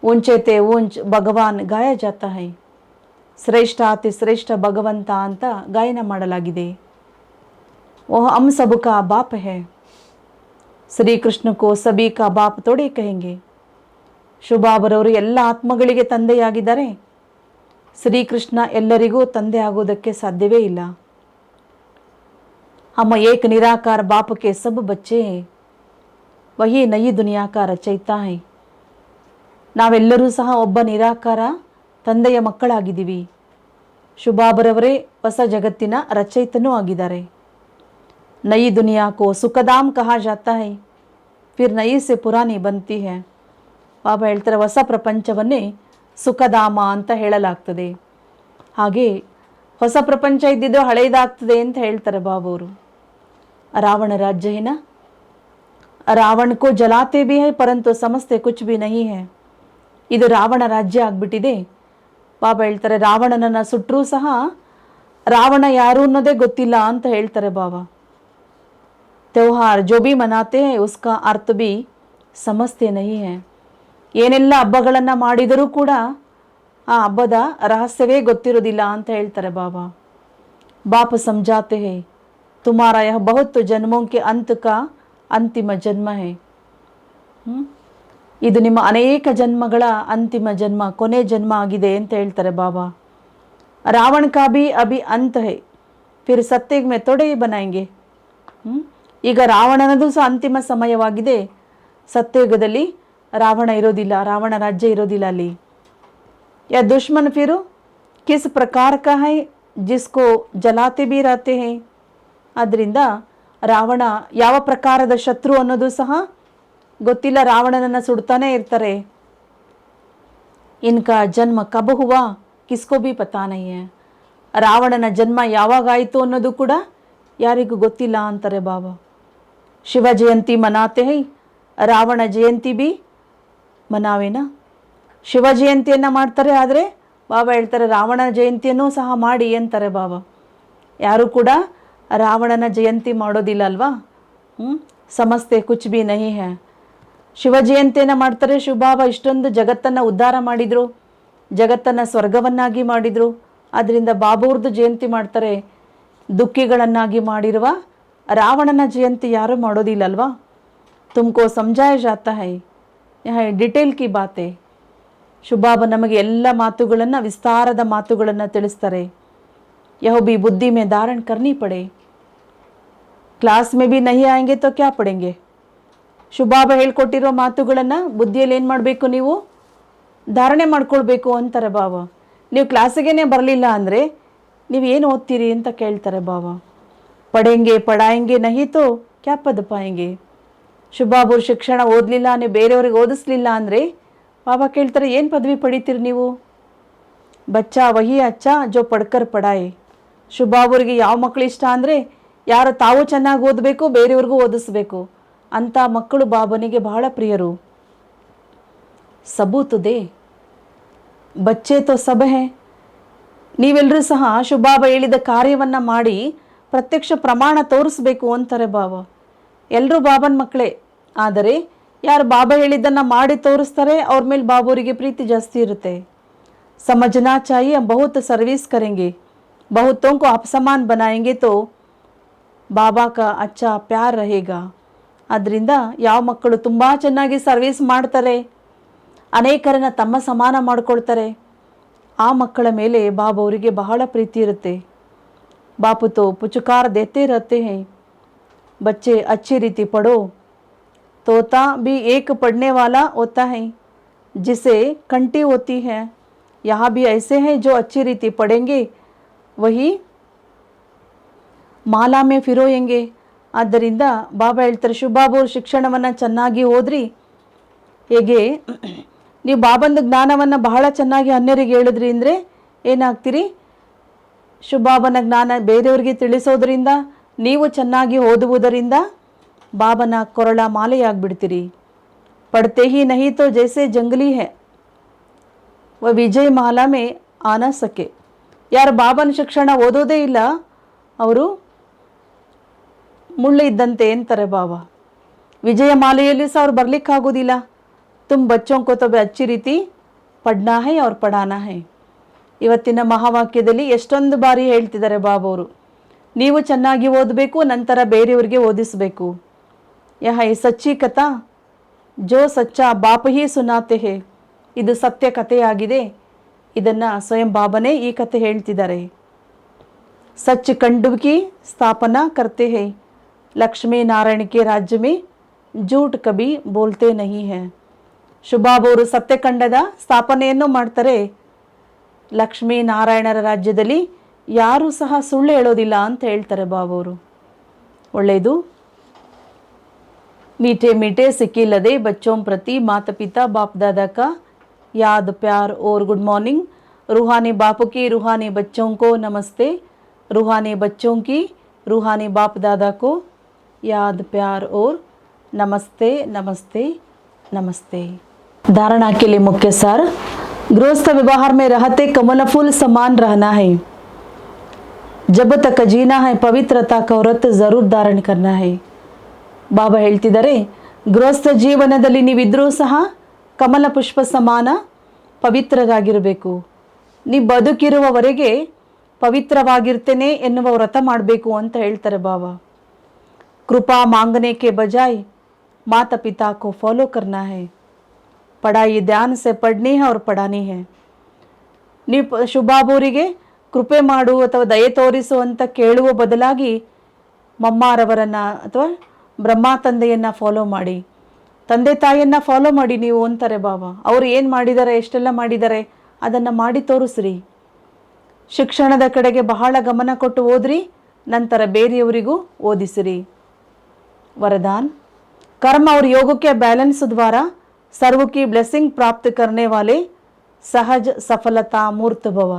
ಊಂಚೆತೆ ಊಂಚ್ ಭಗವಾನ್ ಗಾಯ ಜಾತಾ ಹೈ. ಶ್ರೇಷ್ಠ ಅತಿ ಶ್ರೇಷ್ಠ ಭಗವಂತ ಅಂತ ಗಾಯನ ಮಾಡಲಾಗಿದೆ. ವಹ ಹಮ್ ಸಬ್ ಕಾ ಬಾಪ್ ಹೈ. ಶ್ರೀಕೃಷ್ಣ ಕೋ ಸಬಿ ಕಾ ಬಾಪ್ ತೋಡೆ ಕಹೆಂಗೆ. ಶುಭಾಬರವರು ಎಲ್ಲ ಆತ್ಮಗಳಿಗೆ ತಂದೆಯಾಗಿದ್ದಾರೆ. ಶ್ರೀಕೃಷ್ಣ ಎಲ್ಲರಿಗೂ ತಂದೆ ಆಗೋದಕ್ಕೆ ಸಾಧ್ಯವೇ ಇಲ್ಲ. हम एक निराकार बाप के सब बच्चे हैं. वही नई दुनिया का रचयिता है. ನಾವೆಲ್ಲರೂ ಸಹ ಒಬ್ಬ ನಿರಾಕಾರ ತಂದೆಯ ಮಕ್ಕಳಾಗಿದ್ದೀವಿ. ಶುಭಾಬರವರೇ ಹೊಸ ಜಗತ್ತಿನ ರಚಯಿತನೂ ಆಗಿದ್ದಾರೆ. ನಯಿ ದುನಿಯಾ ಕೋ ಸುಖಧಾಮ್ ಕಹಾ ಜಾತಾ ಹೈ, ಫಿರ್ ನಯಿ ಸೆ ಪುರಾನಿ ಬಂತಿ ಹೈ. ಬಾಬಾ ಹೇಳ್ತಾರೆ ಹೊಸ ಪ್ರಪಂಚವನ್ನೇ ಸುಖಧಾಮ ಅಂತ ಹೇಳಲಾಗ್ತದೆ. ಹಾಗೆ ಹೊಸ ಪ್ರಪಂಚ ಇದ್ದಿದ್ದು ಹಳೆಯದಾಗ್ತದೆ ಅಂತ ಹೇಳ್ತಾರೆ ಬಾಬವರು. ರಾವಣ ರಾಜ್ಯ ಏನ, ರಾವಣ ಕೋ ಜಲಾತೆ ಭಿ ಹೈ ಪರಂತು ಸಮಸ್ತೆ ಕುಚ್ ಭಿ ನಹಿ ಹೈ. ಇದು ರಾವಣ ರಾಜ್ಯ ಆಗ್ಬಿಟ್ಟಿದೆ. ಬಾಬಾ ಹೇಳ್ತಾರೆ ರಾವಣನನ್ನು ಸುಟ್ಟರೂ ಸಹ ರಾವಣ ಯಾರು ಅನ್ನೋದೇ ಗೊತ್ತಿಲ್ಲ ಅಂತ ಹೇಳ್ತಾರೆ ಬಾಬಾ. ತ್ಯೋಹಾರ್ ಜೋ ಭಿ ಮನಾತೆ ಹೈ ಉಸ್ಕಾ ಅರ್ಥ ಭಿ ಸಮಸ್ತೆ ನಹಿ ಹೈ. ಏನೆಲ್ಲ ಹಬ್ಬಗಳನ್ನು ಮಾಡಿದರೂ ಕೂಡ ಆ ಹಬ್ಬದ ರಹಸ್ಯವೇ ಗೊತ್ತಿರೋದಿಲ್ಲ ಅಂತ ಹೇಳ್ತಾರೆ ಬಾಬಾ. ಬಾಪ್ ಸಮझाते हैं तुम्हारा यह बहुत जन्मों के अंत का अंतिम जन्म है. ಇದು ನಿಮ್ಮ ಅನೇಕ ಜನ್ಮಗಳ ಅಂತಿಮ ಜನ್ಮ, ಕೊನೆ ಜನ್ಮ ಆಗಿದೆ ಅಂತ ಹೇಳ್ತಾರೆ ಬಾಬಾ. ರಾವಣ ಕಾ ಭಿ ಅಭಿ ಅಂತ್ ಹೈ, ಫಿರ್ ಸತ್ಯುಗ್ ಮೇ ತೊಡೆ ಬನಾಯಂಗೆ. ಈಗ ರಾವಣನದು ಸಹ ಅಂತಿಮ ಸಮಯವಾಗಿದೆ. ಸತ್ಯಯುಗದಲ್ಲಿ ರಾವಣ ಇರೋದಿಲ್ಲ, ರಾವಣ ರಾಜ್ಯ ಇರೋದಿಲ್ಲ ಅಲ್ಲಿ. ಯಾ ದುಶ್ಮನ್ ಫಿರು ಕಿಸ್ ಪ್ರಕಾರ ಕಾ ಹೈ ಜಿಸ್ಕೋ ಜಲಾತೆ ಭಿ रहते हैं. ಆದ್ದರಿಂದ ರಾವಣ ಯಾವ ಪ್ರಕಾರದ ಶತ್ರು ಅನ್ನೋದು ಸಹ ಗೊತ್ತಿಲ್ಲ, ರಾವಣನನ್ನು ಸುಡ್ತಾನೆ ಇರ್ತಾರೆ. ಇನ್ಕಾ ಜನ್ಮ ಕಬ್ ಹುವಾ ಕಿಸ್ಕೋ ಭಿ ಪತಾ ನಹಿ ಹೈ. ರಾವಣನ ಜನ್ಮ ಯಾವಾಗಾಯಿತು ಅನ್ನೋದು ಕೂಡ ಯಾರಿಗೂ ಗೊತ್ತಿಲ್ಲ ಅಂತಾರೆ ಬಾಬಾ. ಶಿವ ಜಯಂತಿ ಮನಾತೆ ಹೈ, ರಾವಣ ಜಯಂತಿ ಭಿ ಮನಾವೇನಾ. ಶಿವ ಜಯಂತಿಯನ್ನು ಮಾಡ್ತಾರೆ, ಆದರೆ ಬಾಬಾ ಹೇಳ್ತಾರೆ ರಾವಣ ಜಯಂತಿಯನ್ನು ಸಹ ಮಾಡಿ ಅಂತಾರೆ ಬಾಬಾ. ಯಾರು ಕೂಡ ರಾವಣನ ಜಯಂತಿ ಮಾಡೋದಿಲ್ಲ ಅಲ್ವಾ. ಸಮಸ್ತೆ ಕುಚ್ ಭಿ ನಹಿ ಹೈ. ಶಿವ ಜಯಂತಿಯನ್ನು ಮಾಡ್ತಾರೆ. ಶಿವಬಾಬಾ ಇಷ್ಟೊಂದು ಜಗತ್ತನ್ನು ಉದ್ಧಾರ ಮಾಡಿದರು, ಜಗತ್ತನ್ನು ಸ್ವರ್ಗವನ್ನಾಗಿ ಮಾಡಿದರು. ಆದ್ದರಿಂದ ಬಾಬಾವ್ರದ್ದು ಜಯಂತಿ ಮಾಡ್ತಾರೆ. ದುಃಖಿಗಳನ್ನಾಗಿ ಮಾಡಿರುವ ರಾವಣನ ಜಯಂತಿ ಯಾರೂ ಮಾಡೋದಿಲ್ಲ ಅಲ್ವಾ. ತುಮಕೋ ಸಮझाया जाता है, ಯಹ ಡಿಟೇಲ್ ಕಿ ಬಾತೆ. ಶುಭಾಬ ನಮಗೆ ಎಲ್ಲ ಮಾತುಗಳನ್ನು, ವಿಸ್ತಾರದ ಮಾತುಗಳನ್ನು ತಿಳಿಸ್ತಾರೆ. ಯಹ ಭಿ ಬುದ್ಧಿ ಮೇ ಧಾರಣ ಕರ್ನಿ ಪಡೆ. ಕ್ಲಾಸ್ ಮೇ ಭಿ ನಹಿ ಆಯಂಗೆ ತೋ ಕ್ಯಾ ಪಡೆಂಗೆ. ಶುಭಾಬ ಹೇಳ್ಕೊಟ್ಟಿರೋ ಮಾತುಗಳನ್ನು ಬುದ್ಧಿಯಲ್ಲಿ ಏನು ಮಾಡಬೇಕು, ನೀವು ಧಾರಣೆ ಮಾಡ್ಕೊಳ್ಬೇಕು ಅಂತಾರೆ ಬಾಬಾ. ನೀವು ಕ್ಲಾಸಿಗೇನೆ ಬರಲಿಲ್ಲ ಅಂದರೆ ನೀವು ಏನು ಓದ್ತೀರಿ ಅಂತ ಕೇಳ್ತಾರೆ ಬಾಬಾ. ಪಡೆಂಗೆ ಪಡಾಯಂಗೆ ನಹಿ ತೋ ಕ್ಯಾ ಪದ ಪಾಯಂಗೆ. ಶುಭಾಬು ಶಿಕ್ಷಣ ಓದಲಿಲ್ಲ, ನೀವು ಬೇರೆಯವ್ರಿಗೆ ಓದಿಸ್ಲಿಲ್ಲ ಅಂದರೆ ಬಾಬಾ ಕೇಳ್ತಾರೆ ಏನು ಪದವಿ ಪಡಿತೀರಿ ನೀವು. ಬಚ್ಚಾ ವಹಿ ಅಚ್ಚಾ ಜೋ ಪಡ್ಕರ್ ಪಡಾಯೆ. ಶುಭಾಬುರಿಗೆ ಯಾವ ಮಕ್ಕಳು ಇಷ್ಟ ಅಂದರೆ ಯಾರು ತಾವು ಚೆನ್ನಾಗಿ ಓದಬೇಕು, ಬೇರೆಯವ್ರಿಗೂ ಓದಿಸ್ಬೇಕು ಅಂಥ ಮಕ್ಕಳು ಬಾಬನಿಗೆ ಬಹಳ ಪ್ರಿಯರು. ಸಬೂತು ದೇ ಬಚ್ಚೆ ತೋ ಸಬ್ ಹೈ. ನೀವೆಲ್ಲರೂ ಸಹ ಶುಭಾಬ ಹೇಳಿದ ಕಾರ್ಯವನ್ನು ಮಾಡಿ ಪ್ರತ್ಯಕ್ಷ ಪ್ರಮಾಣ ತೋರಿಸ್ಬೇಕು ಅಂತಾರೆ ಬಾಬಾ. ಎಲ್ಲರೂ ಬಾಬನ ಮಕ್ಕಳೇ, ಆದರೆ ಯಾರು ಬಾಬಾ ಹೇಳಿದ್ದನ್ನು ಮಾಡಿ ತೋರಿಸ್ತಾರೆ ಅವ್ರ ಮೇಲೆ ಬಾಬುವರಿಗೆ ಪ್ರೀತಿ ಜಾಸ್ತಿ ಇರುತ್ತೆ. समझना चाहिए हम बहुत सर्विस करेंगे, बहुतों को आप समान बनाएंगे तो ಬಾಬಾ ಕಾ ಅಚ್ಚಾ ಪ್ಯಾರ್ रहेगा. ಅದರಿಂದ ಯಾವ ಮಕ್ಕಳು ತುಂಬ ಚೆನ್ನಾಗಿ ಸರ್ವಿಸ್ ಮಾಡ್ತಾರೆ, ಅನೇಕರನ್ನ ತಮ್ಮ ಸಮಾನ ಮಾಡ್ಕೊಳ್ತಾರೆ, ಆ ಮಕ್ಕಳ ಮೇಲೆ ಬಾಬಾ ಅವರಿಗೆ ಬಹಳ ಪ್ರೀತಿ ಇರುತ್ತೆ. बापू तो पुचकार देते रहते हैं, बच्चे अच्छी रीति पढ़ो. तोता भी एक पढ़ने वाला होता है जिसे कंटी होती है. यहाँ भी ऐसे हैं जो अच्छी रीति पढ़ेंगे वही ಮಾಲಾ ಮೇ ಫಿರೋಯಂಗೆ. ಆದ್ದರಿಂದ ಬಾಬಾ ಹೇಳ್ತಾರೆ, ಶುಭಾಬು ಶಿಕ್ಷಣವನ್ನು ಚೆನ್ನಾಗಿ ಓದ್ರಿ. ಹೇಗೆ ನೀವು ಬಾಬಂದು ಜ್ಞಾನವನ್ನು ಬಹಳ ಚೆನ್ನಾಗಿ ಅನ್ಯರಿಗೆ ಹೇಳಿದ್ರಿ ಅಂದರೆ ಏನಾಗ್ತೀರಿ? ಶುಭಾಬನ ಜ್ಞಾನ ಬೇರೆಯವರಿಗೆ ತಿಳಿಸೋದ್ರಿಂದ, ನೀವು ಚೆನ್ನಾಗಿ ಓದುವುದರಿಂದ ಬಾಬನ ಕೊರಳ ಮಾಲೆಯಾಗ್ಬಿಡ್ತೀರಿ. ಪಡ್ತೆ ಹಿ ನಹಿ ತೋ ಜೈಸೆ ಜಂಗಲಿ ಹೇ ವ ವಿಜಯ್ ಮಾಲಾ ಮೇ ಆನ ಸಕೆ. ಯಾರು ಬಾಬನ ಶಿಕ್ಷಣ ಓದೋದೇ ಇಲ್ಲ ಅವರು ಮುಳ್ಳು ಇದ್ದಂತೆ ಅಂತಾರೆ ಬಾಬಾ. ವಿಜಯ ಮಾಲೆಯಲ್ಲಿ ಸಹ ಅವ್ರು ಬರಲಿಕ್ಕಾಗೋದಿಲ್ಲ. ತುಮ್ ಬಚ್ಚೋಂ ಕೋ ತೋ ಅಚ್ಚಿ ರೀತಿ ಪಡ್ನಾ ಹೈ ಅವ್ರು ಪಡಾನಾ ಹೈ. ಇವತ್ತಿನ ಮಹಾವಾಕ್ಯದಲ್ಲಿ ಎಷ್ಟೊಂದು ಬಾರಿ ಹೇಳ್ತಿದ್ದಾರೆ ಬಾಬಾ ಅವರು, ನೀವು ಚೆನ್ನಾಗಿ ಓದಬೇಕು, ನಂತರ ಬೇರೆಯವರಿಗೆ ಓದಿಸಬೇಕು. ಯಹ ಈ ಸಚ್ಚಿ ಕಥಾ ಜೋ ಸಚ್ಚಾ ಬಾಪ ಹಿ ಸುನಾತೆ ಹೇ. ಇದು ಸತ್ಯ ಕಥೆಯಾಗಿದೆ, ಇದನ್ನು ಸ್ವಯಂ ಬಾಬನೇ ಈ ಕಥೆ ಹೇಳ್ತಿದ್ದಾರೆ. सच कंडू की स्थापना करते हैं, लक्ष्मी नारायण के राज्य में झूठ कभी बोलते नहीं हैं. ಶುಭಾಬ್ ಅವರು ಸತ್ಯಖಂಡದ ಸ್ಥಾಪನೆಯನ್ನು ಮಾಡ್ತಾರೆ. ಲಕ್ಷ್ಮೀ ನಾರಾಯಣರ ರಾಜ್ಯದಲ್ಲಿ ಯಾರೂ ಸಹ ಸುಳ್ಳು ಹೇಳೋದಿಲ್ಲ ಅಂತ ಹೇಳ್ತಾರೆ ಬಾಬಾ ಅವರು. ಒಳ್ಳೆಯದು. मीठे मीठे सिक्किलदे बच्चों प्रति माता पिता बाप दादा का याद प्यार और गुड मॉर्निंग. रूहानी बाप की रूहानी बच्चों को नमस्ते. रूहानी बच्चों की रूहानी बाप दादा को याद प्यार और नमस्ते नमस्ते नमस्ते. धारणा के लिए मुख्य सार, गृहस्थ व्यवहार में रहते कमल फूल समान रहना है. जब तक जीना है पवित्रता का व्रत जरूर धारण करना है. ಬಾಬಾ ಹೇಳ್ತಿದ್ದಾರೆ, ಗೃಹಸ್ಥ ಜೀವನದಲ್ಲಿ ನೀವಿದ್ರೂ ಸಹ ಕಮಲ ಪುಷ್ಪ ಸಮಾನ ಪವಿತ್ರರಾಗಿರಬೇಕು. ನೀವು ಬದುಕಿರುವವರೆಗೆ ಪವಿತ್ರವಾಗಿರ್ತೇನೆ ಎನ್ನುವ ವ್ರತ ಮಾಡಬೇಕು ಅಂತ ಹೇಳ್ತಾರೆ ಬಾಬಾ. ಕೃಪಾ ಮಾಂಗನೆ ಕೆ ಬಜಾಯ್ ಮಾತಾ ಪಿತಾ ಕೋ ಫಾಲೋ ಕರ್ನಾ ಹೈ. ಪಢಾಯಿ ಧ್ಯಾನ ಸೆ ಪಡ್ನಿ ಹೈ ಅವ್ರ ಪಢಾನಿ ಹೈ. ನೀವು ಶುಭಾಬೂರಿಗೆ ಕೃಪೆ ಮಾಡು ಅಥವಾ ದಯೆ ತೋರಿಸು ಅಂತ ಕೇಳುವ ಬದಲಾಗಿ ಮಮ್ಮಾರವರನ್ನು ಅಥವಾ ಬ್ರಹ್ಮ ತಂದೆಯನ್ನು ಫಾಲೋ ಮಾಡಿ, ತಂದೆ ತಾಯಿಯನ್ನು ಫಾಲೋ ಮಾಡಿ ನೀವು ಅಂತಾರೆ ಬಾಬಾ. ಅವರು ಏನು ಮಾಡಿದ್ದಾರೆ, ಎಷ್ಟೆಲ್ಲ ಮಾಡಿದ್ದಾರೆ ಅದನ್ನು ಮಾಡಿ ತೋರಿಸ್ರಿ. ಶಿಕ್ಷಣದ ಕಡೆಗೆ ಬಹಳ ಗಮನ ಕೊಟ್ಟು ಓದ್ರಿ, ನಂತರ ಬೇರೆಯವರಿಗೂ ಓದಿಸಿರಿ. वरदान, कर्म और योग के बैलेंस द्वारा सर्व की ब्लेसिंग प्राप्त करने वाले सहज सफलता मूर्त भव.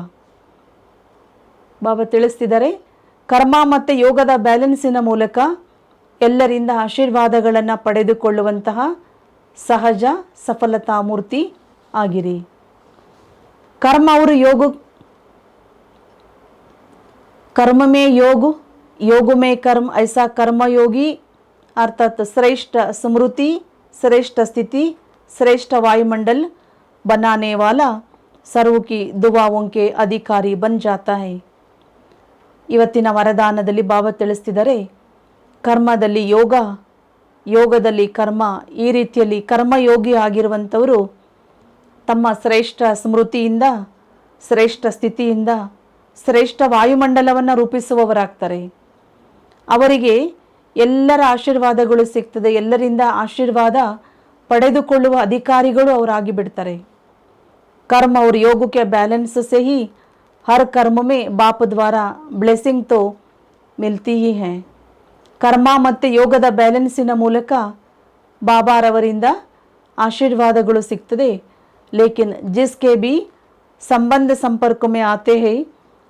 ಬಾಬಾ ತಿಳಿಸ್ತಿದ್ದಾರೆ, ಕರ್ಮ ಮತ್ತು ಯೋಗದ ಬ್ಯಾಲೆನ್ಸಿನ ಮೂಲಕ ಎಲ್ಲರಿಂದ ಆಶೀರ್ವಾದಗಳನ್ನು ಪಡೆದುಕೊಳ್ಳುವಂತಹ ಸಹಜ ಸಫಲತಾ ಮೂರ್ತಿ ಆಗಿರಿ. कर्म और योग, कर्म में योग, योग में कर्म, ऐसा कर्मयोगी अर्थात श्रेष्ठ स्मृति, श्रेष्ठ स्थिति, श्रेष्ठ वायुमंडल बनाने वाला सर्व की दुआओं के अधिकारी बन जाता है. ಇವತ್ತಿನ ವರದಾನದಲ್ಲಿ ಬಾಬಾ ತಿಳಿಸ್ತಿದ್ದಾರೆ, ಕರ್ಮದಲ್ಲಿ ಯೋಗ, ಯೋಗದಲ್ಲಿ ಕರ್ಮ, ಈ ರೀತಿಯಲ್ಲಿ ಕರ್ಮಯೋಗಿ ಆಗಿರುವಂಥವರು ತಮ್ಮ ಶ್ರೇಷ್ಠ ಸ್ಮೃತಿಯಿಂದ, ಶ್ರೇಷ್ಠ ಸ್ಥಿತಿಯಿಂದ ಶ್ರೇಷ್ಠ ವಾಯುಮಂಡಲವನ್ನು ರೂಪಿಸುವವರಾಗ್ತಾರೆ. ಅವರಿಗೆ ಎಲ್ಲರ ಆಶೀರ್ವಾದಗಳು ಸಿಗ್ತದೆ, ಎಲ್ಲರಿಂದ ಆಶೀರ್ವಾದ ಪಡೆದುಕೊಳ್ಳುವ ಅಧಿಕಾರಿಗಳು ಅವರಾಗಿ ಬಿಡ್ತಾರೆ. कर्म और योग के बैलेंस से ही हर कर्म में बाप द्वारा ब्लेसिंग तो मिलती ही है. ಕರ್ಮ ಮತ್ತು ಯೋಗದ ಬ್ಯಾಲೆನ್ಸಿನ ಮೂಲಕ ಬಾಬಾರವರಿಂದ ಆಶೀರ್ವಾದಗಳು ಸಿಗ್ತದೆ. लेकिन जिसके भी संबंध संपर्क में आते हैं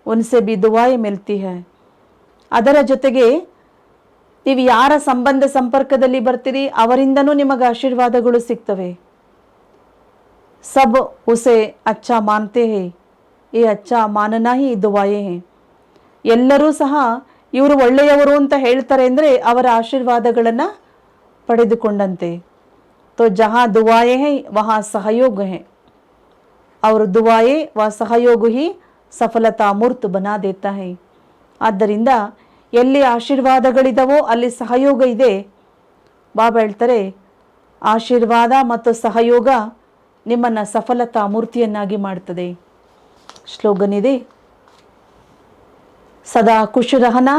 उनसे भी दुआएं मिलती है. ಅದರ ಜೊತೆಗೆ ನೀವು ಯಾರ ಸಂಬಂಧ ಸಂಪರ್ಕದಲ್ಲಿ ಬರ್ತೀರಿ ಅವರಿಂದನೂ ನಿಮಗೆ ಆಶೀರ್ವಾದಗಳು ಸಿಗ್ತವೆ. सब उसे अच्छा मानते हैं, ये अच्छा मानना ही दुआएं हैं. ಎಲ್ಲರೂ ಸಹ ಇವರು ಒಳ್ಳೆಯವರು ಅಂತ ಹೇಳ್ತಾರೆ ಅಂದರೆ ಅವರ ಆಶೀರ್ವಾದಗಳನ್ನು ಪಡೆದುಕೊಂಡಂತೆ. तो जहाँ दुआएं हैं वहाँ सहयोग है. और दुआए व सहयोग ही ಸಫಲತಾ ಮೂರ್ತ ಬನಾ ದೇತಾ ಹೈ. ಆದ್ದರಿಂದ ಎಲ್ಲಿ ಆಶೀರ್ವಾದಗಳಿದಾವೋ ಅಲ್ಲಿ ಸಹಯೋಗ ಇದೆ. ಬಾಬಾ ಹೇಳ್ತಾರೆ, ಆಶೀರ್ವಾದ ಮತ್ತು ಸಹಯೋಗ ನಿಮ್ಮನ್ನು ಸಫಲತಾ ಮೂರ್ತಿಯನ್ನಾಗಿ ಮಾಡ್ತದೆ. ಸ್ಲೋಗನ್ ಇದೆ, ಸದಾ ಖುಷ್ ರಹನಾ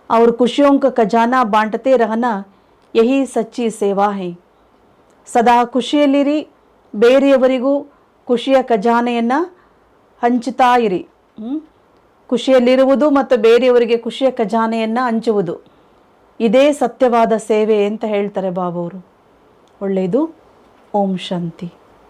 और खुशियों का खजाना बांटते रहना यही सच्ची ಸೇವಾ है. ಸದಾ ಖುಷಿಯಲ್ಲಿರಿ, ಬೇರೆಯವರಿಗೂ ಖುಷಿಯ ಖಜಾನೆಯನ್ನು ಹಂಚುತ್ತಾ ಇರಿ. ಖುಷಿಯಲ್ಲಿರುವುದು ಮತ್ತು ಬೇರೆಯವರಿಗೆ ಖುಷಿಯ ಖಜಾನೆಯನ್ನು ಹಂಚುವುದು, ಇದೇ ಸತ್ಯವಾದ ಸೇವೆ ಅಂತ ಹೇಳ್ತಾರೆ ಬಾಬವರು. ಒಳ್ಳೆಯದು. ಓಂ ಶಾಂತಿ.